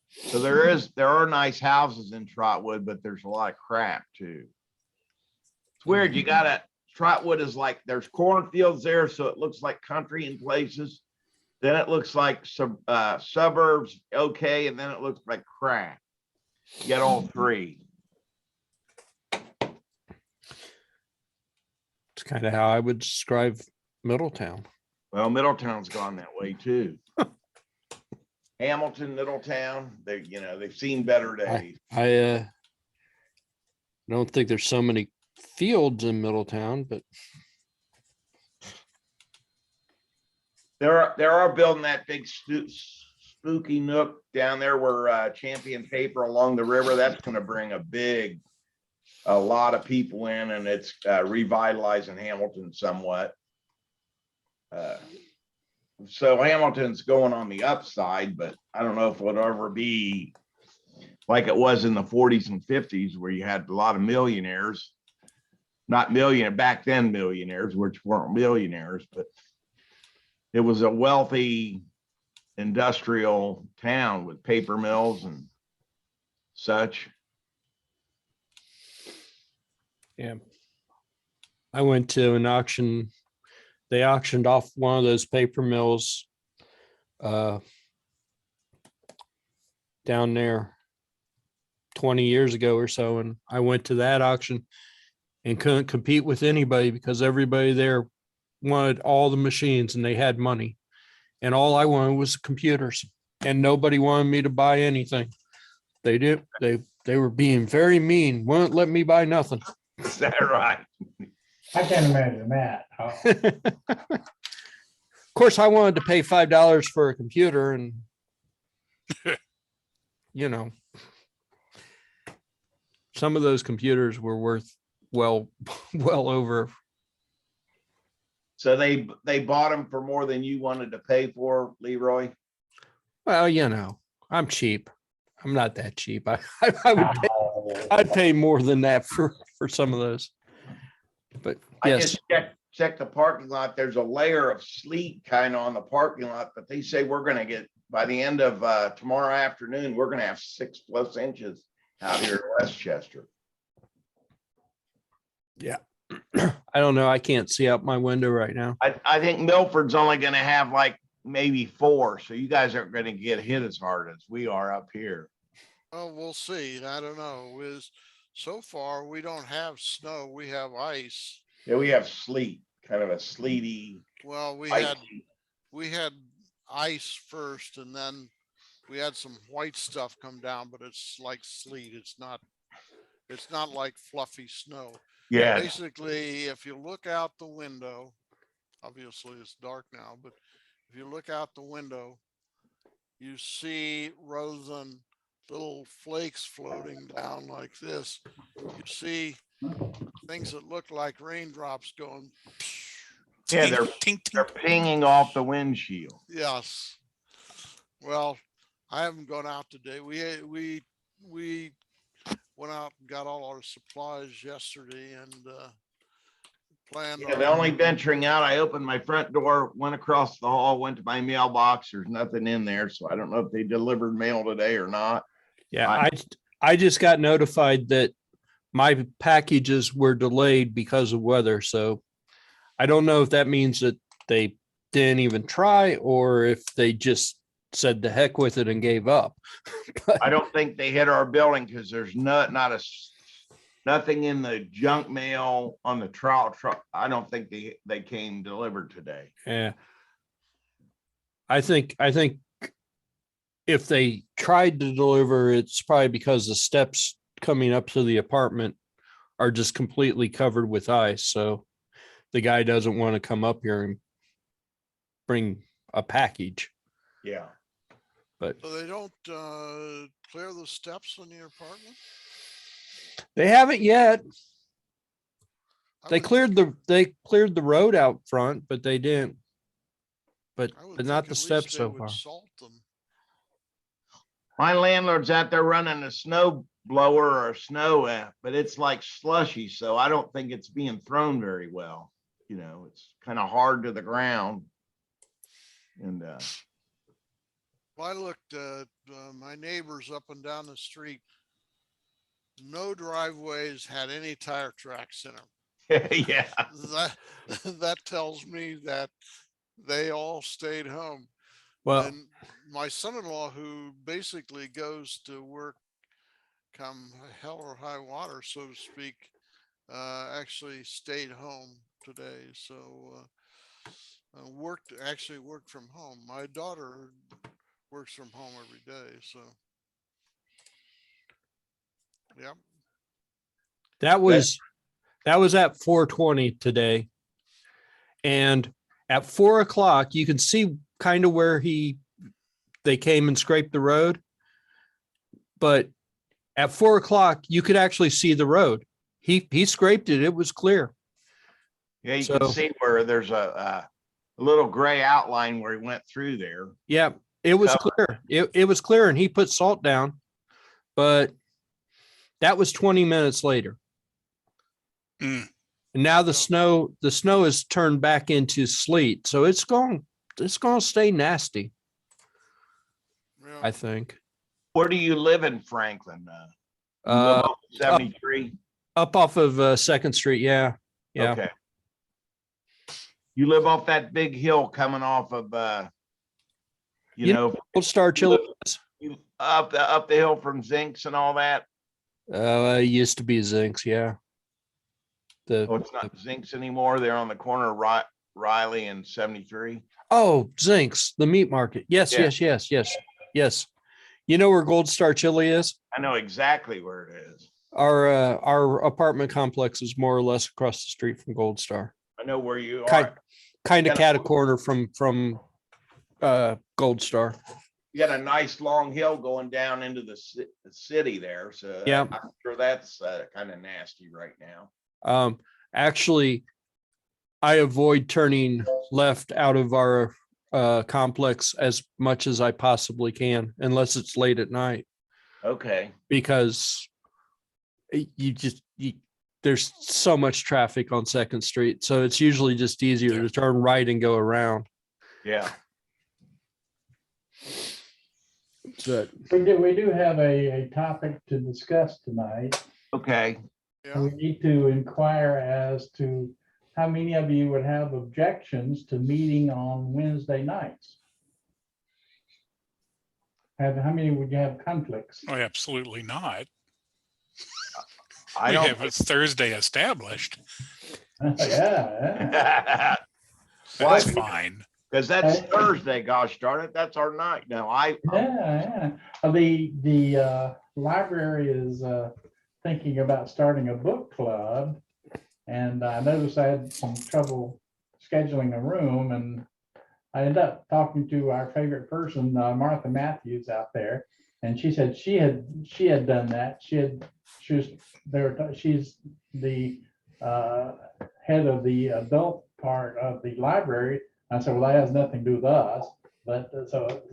So there are nice houses in Trotwood, but there's a lot of crap too. It's weird. Trotwood is like, there's cornfields there, so it looks like country in places. Then it looks like suburbs, okay, and then it looks like crap. You get all three. It's kind of how I would describe Middletown. Well, Middletown's gone that way too. Hamilton, Middletown, they've seen better days. I don't think there's so many fields in Middletown, but They are building that big spooky nook down there where Champion Paper along the river. That's going to bring a lot of people in, and it's revitalizing Hamilton somewhat. So Hamilton's going on the upside, but I don't know if it'll ever be like it was in the 40s and 50s where you had a lot of millionaires, not back then millionaires, which weren't millionaires, but it was a wealthy industrial town with paper mills and such. yeah. I went to an auction. They auctioned off one of those paper mills down there 20 years ago or so. And I went to that auction and couldn't compete with anybody because everybody there wanted all the machines and they had money. And all I wanted was computers, and nobody wanted me to buy anything. They did. They were being very mean. Wouldn't let me buy nothing. Is that right? I can't imagine that. Of course, I wanted to pay $5 for a computer, and some of those computers were worth well over. So they bought them for more than you wanted to pay for, Leroy? Well, I'm cheap. I'm not that cheap. I'd pay more than that for some of those. But I yes, just checked the parking lot. There's a layer of sleet kind of on the parking lot, but they say we're going to get, by the end of tomorrow afternoon, we're going to have 6+ inches out here in Westchester. yeah. I don't know. I can't see out my window right now. I think Milford's only going to have like maybe 4. So you guys aren't going to get hit as hard as we are up here. Oh, we'll see. I don't know. So far, we don't have snow. We have ice. Yeah, we have sleet, kind of a sleety. Well, we had ice first, and then we had some white stuff come down, but it's like sleet. It's not like fluffy snow. Yeah, Basically, if you look out the window, obviously it's dark now, but if you look out the window, you see, rather than little flakes floating down like this, you see things that look like raindrops going. Yeah, Tink, they're tink, they're tink. pinging off the windshield. Yes. Well, I haven't gone out today. We went out and got all our supplies yesterday and planned Yeah, the only venturing out, I opened my front door, went across the hall, went to my mailbox. There's nothing in there, so I don't know if they delivered mail today or not. Yeah, I- I just got notified that my packages were delayed because of weather. So I don't know if that means that they didn't even try or if they just said the heck with it and gave up. I don't think they hit our building because there's nothing in the junk mail on the trout truck. I don't think they came delivered today. Yeah. I think if they tried to deliver, it's probably because the steps coming up to the apartment are just completely covered with ice. So the guy doesn't want to come up here and bring a package. Yeah. But So they don't clear the steps in your apartment? they haven't yet. I They would cleared the road out front, but they didn't. But I would but think not at the least steps they so would far. Salt them. My landlord's out there running a snow blower or snow, but it's like slushy, so I don't think it's being thrown very well. You know, it's kind of hard to the ground. And Well, I looked at my neighbors up and down the street. No driveways had any tire tracks in them. yeah, That tells me that they all stayed home. Well, And my son-in-law, who basically goes to work come hell or high water, so to speak, actually stayed home today. So actually worked from home. My daughter works from home every day. So yeah. that was at 4:20 today. And at 4 o'clock, you can see kind of where they came and scraped the road. But at 4 o'clock, you could actually see the road. He scraped it. It was clear. yeah, you So- can see where there's a little gray outline where he went through there. Yeah, it was Cover. clear. It was clear, and he put salt down. But that was 20 minutes later. Mm. And now the Yeah. snow is turned back into sleet. So it's going to stay nasty, Yeah. I think. Where do you live in Franklin? You live Uh, off 73? up off of Second Street. Yeah. Yeah. Okay. You live off that big hill coming off of, you You know, Gold Star Chili. you up the hill from Zinks and all that. Used to be Zinks. Yeah. Oh, it's not Zinks anymore. They're on the corner of Riley and 73. Oh, Zinks, the meat market. Yes, Yeah. yes. You know where Gold Star Chili is? I know exactly where it is. Our apartment complex is more or less across the street from Gold Star. I know where you Kind are. of Yeah. cat a corner from Gold Star. You got a nice long hill going down into the city there. So Yeah. I'm sure that's kind of nasty right now. Actually, I avoid turning left out of our complex as much as I possibly can, unless it's late at night, Okay. because there's so much traffic on Second Street. So it's usually just easier to turn right and go around. Yeah. But We do have a topic to discuss tonight. Okay. Yeah. We need to inquire as to how many of you would have objections to meeting on Wednesday nights? How many would you have conflicts? Oh, absolutely not. I We don't. have a Thursday established. Yeah, Why? That's fine. Because that's Thursday, gosh darn it. That's our night. No, yeah. The library is thinking about starting a book club. And I noticed I had some trouble scheduling a room, and I ended up talking to our favorite person, Martha Matthews out there. And she said she had done that. She's the head of the adult part of the library. I said, well, that has nothing to do with us, but so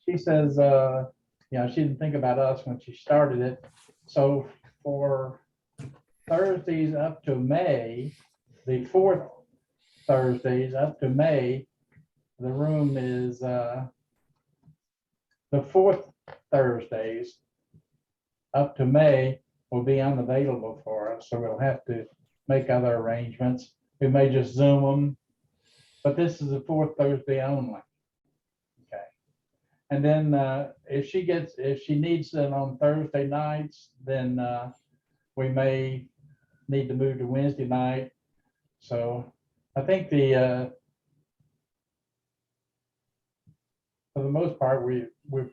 she says, she didn't think about us when she started it. So for Thursdays up to May, the fourth Thursdays up to May, the room is the fourth Thursdays up to May will be unavailable for us. So we'll have to make other arrangements. We may just Zoom them, but this is the fourth Thursday only. Okay. And then if she needs it on Thursday nights, then we may need to move to Wednesday night. So I think for the most part, we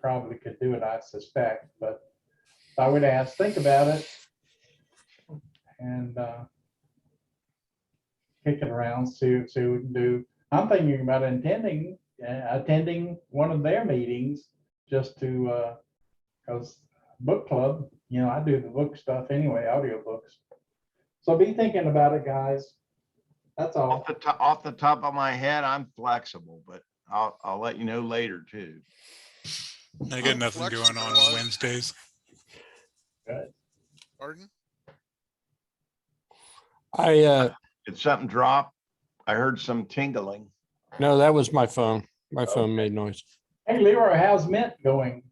probably could do it, I suspect, but I would think about it and kick it around, see what we can do. I'm thinking about attending one of their meetings just to, because book club, I do the book stuff anyway, audiobooks. So be thinking about it, guys. That's all. Off the top of my head, I'm flexible, but I'll let you know later too. I got nothing going on Wednesdays. Good. Pardon? Did something drop? I heard some tingling. No, that was my phone. My phone made noise. Hey, Leroy, how's Mint going?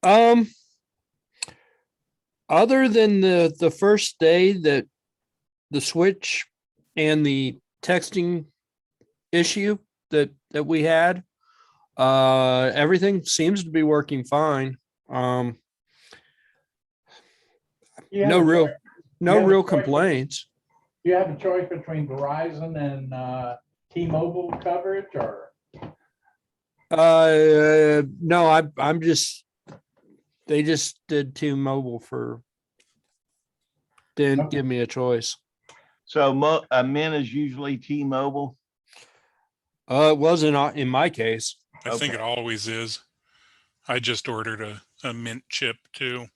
Other than the first day that the switch and the texting issue that we had, everything seems to be working fine. No real complaints. Do you have a choice between Verizon and T-Mobile coverage, or? No, I'm just, they just did T-Mobile didn't give me a choice. So Mint is usually T-Mobile. It wasn't in my case. I think it always is. I just ordered a Mint chip too.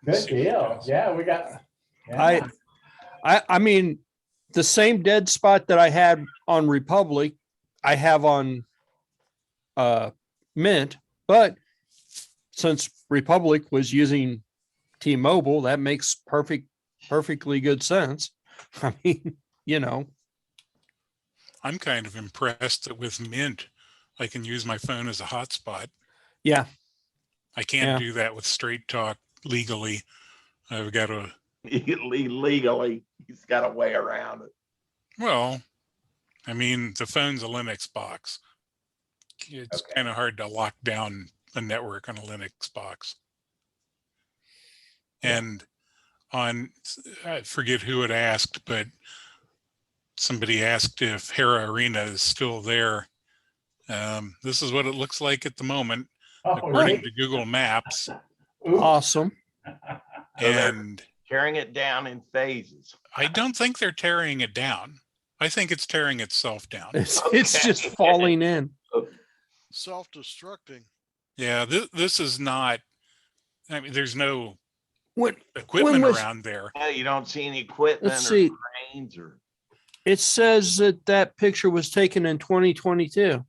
Good deal. Yeah, we got. Yeah. I mean, the same dead spot that I had on Republic, I have on Mint, but since Republic was using T-Mobile, that makes perfectly good sense. I mean, I'm kind of impressed that with Mint, I can use my phone as a hotspot. Yeah. I can't do that with Straight Talk legally. I've got to legally. He's got a way around it. Well, I mean, the phone's a Linux box. It's kind of hard to lock down a network on a Linux box. And I forget who had asked, but somebody asked if Hera Arena is still there. This is what it looks like at the moment, according to Google Maps. Awesome. And tearing it down in phases. I don't think they're tearing it down. I think it's tearing itself down. It's just falling in. Self-destructing. Yeah, this is not, I mean, there's no What equipment around there. Yeah, you don't see any equipment Let's or see. cranes or. It says that picture was taken in 2022.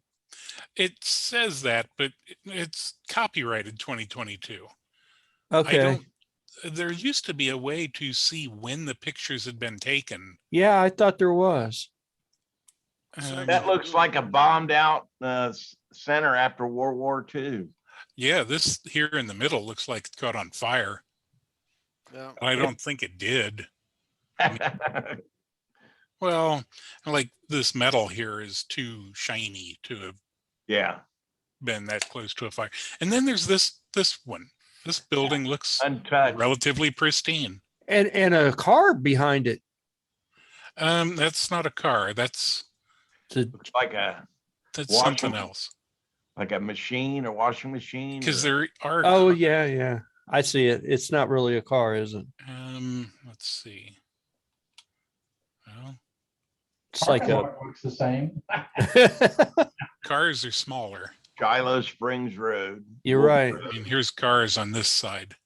It says that, but it's copyrighted 2022. Okay. There used to be a way to see when the pictures had been taken. Yeah, I thought there was. That looks like a bombed out center after World War II. Yeah, this here in the middle looks like it caught on fire. Yeah. I don't think it did. Well, like this metal here is too shiny to have been that close to a fire. And then there's this one. This building looks untouched, relatively pristine. And a car behind it. That's not a car. That's like something else. Like a machine or washing machine. Because there are. Oh yeah. I see it. It's not really a car, is it? Let's let's see. Well, It's like Parking a, lot looks the same. cars are smaller. Shiloh Springs Road. You're Wolf right. Road. I mean, here's cars on this side.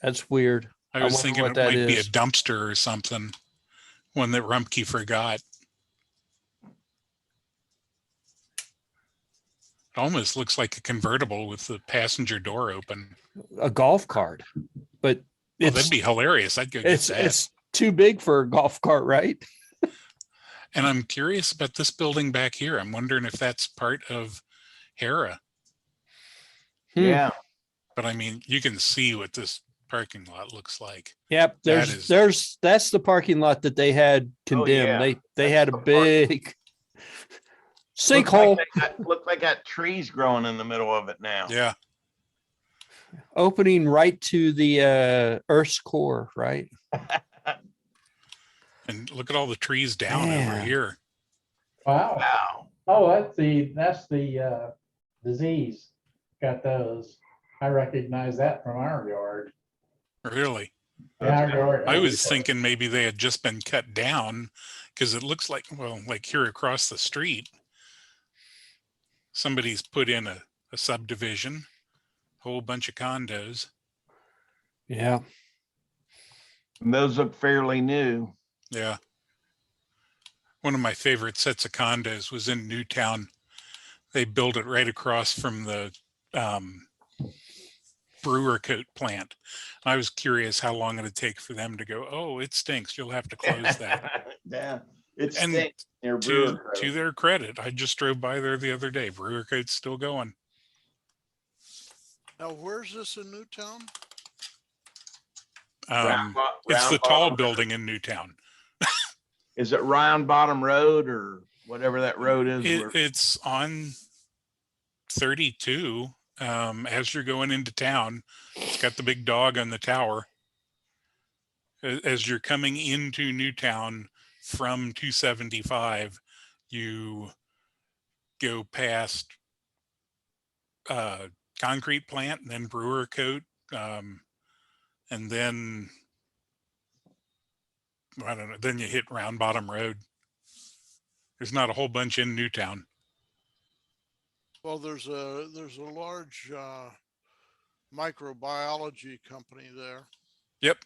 That's weird. I I was wonder thinking what it that might be a is. dumpster or something. One that Rumpke forgot. It almost looks like a convertible with the passenger door open. A golf cart, but Well, it's that'd be hilarious. I'd go get that. it's too big for a golf cart, right? And I'm curious about this building back here. I'm wondering if that's part of Hera. Yeah, But I mean, you can see what this parking lot looks like. Yep. That is- That's the parking lot that they had condemned. yeah. They That's had a the park- big sinkhole Look like got trees growing in the middle of it now. Yeah. opening right to the Earth's core, right? And look at all the trees down over Man. here. Wow. Wow. Oh, that's the disease. Got those. I recognize that from our yard. Really. Yeah, our yard. I was thinking maybe they had just been cut down because it looks like, well, like here across the street, somebody's put in a subdivision, whole bunch of condos. Yeah. And those look fairly new. Yeah. One of my favorite sets of condos was in Newtown. They built it right across from the brewer coat plant. I was curious how long it'd take for them to go, oh, it stinks. You'll have to close that. Yeah, it And stinks near to Brewer Road. their credit, I just drove by there the other day. Brewer coat's still going. Now, where's this in Newtown? It's the Round tall Bottom- building in Newtown. Is it Round Bottom Road or whatever that road is? It's on 32. As you're going into town, it's got the big dog on the tower. As you're coming into Newtown from 275, you go past concrete plant and then brewer coat, and then I don't know, then you hit Round Bottom Road. There's not a whole bunch in Newtown. Well, there's a large microbiology company there. Yep.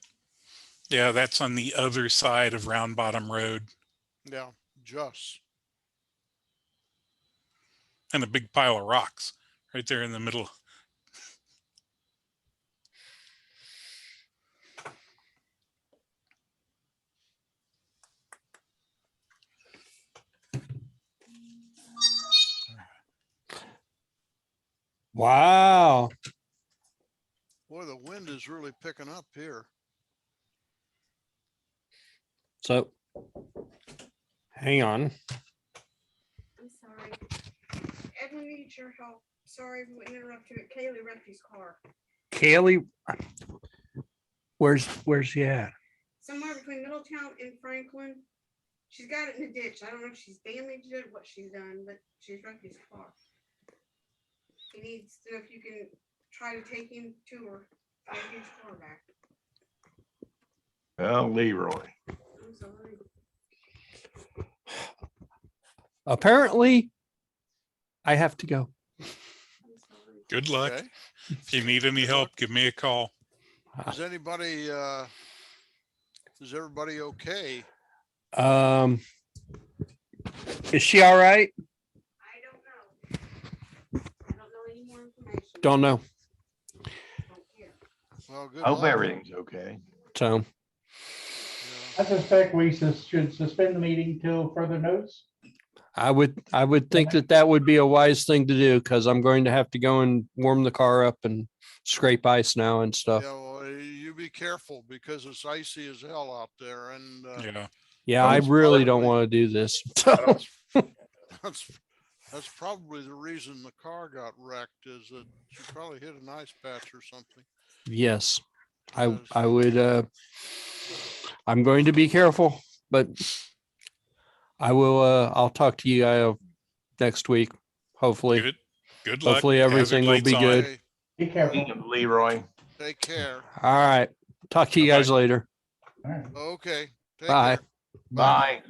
Yeah, that's on the other side of Round Bottom Road. Yeah, just. And a big pile of rocks right there in the middle. Wow. Boy, the wind is really picking up here. So hang on. I'm sorry. Edwin needs your help. Sorry we interrupted you. Kaylee wrecked his car. Kaylee, where's she at? Somewhere between Middletown and Franklin. She's got it in a ditch. I don't know if she's damaged it, what she's done, but she's wrecked his car. He needs to know if you can try to take him to her. Try to get his car back. Well, Leroy. I'm sorry. Apparently, I have to go. I'm sorry. Good luck. Okay. If you need any help, give me a call. Is anybody, is everybody okay? Is she all right? I don't know. I don't know any more information. Don't know. Don't care. Well, good I hope luck. everything's okay. So Yeah. I suspect we should suspend the meeting till further notice. I would think that would be a wise thing to do because I'm going to have to go and warm the car up and scrape ice now and stuff. Yeah, well, you be careful because it's icy as hell out there, and Yeah. Yeah, I That's really don't probably- want to do this. that's probably the reason the car got wrecked. Is that she probably hit an ice patch or something. Yes, I Yes. would. I'm going to be careful, but I will. I'll talk to you next week. Hopefully, Good luck. Hopefully Hazard everything will lights be on. good. Okay, Be careful. Speaking of Leroy, take care. All right. Talk to you guys later. All right. Okay. Take Bye. care. Bye.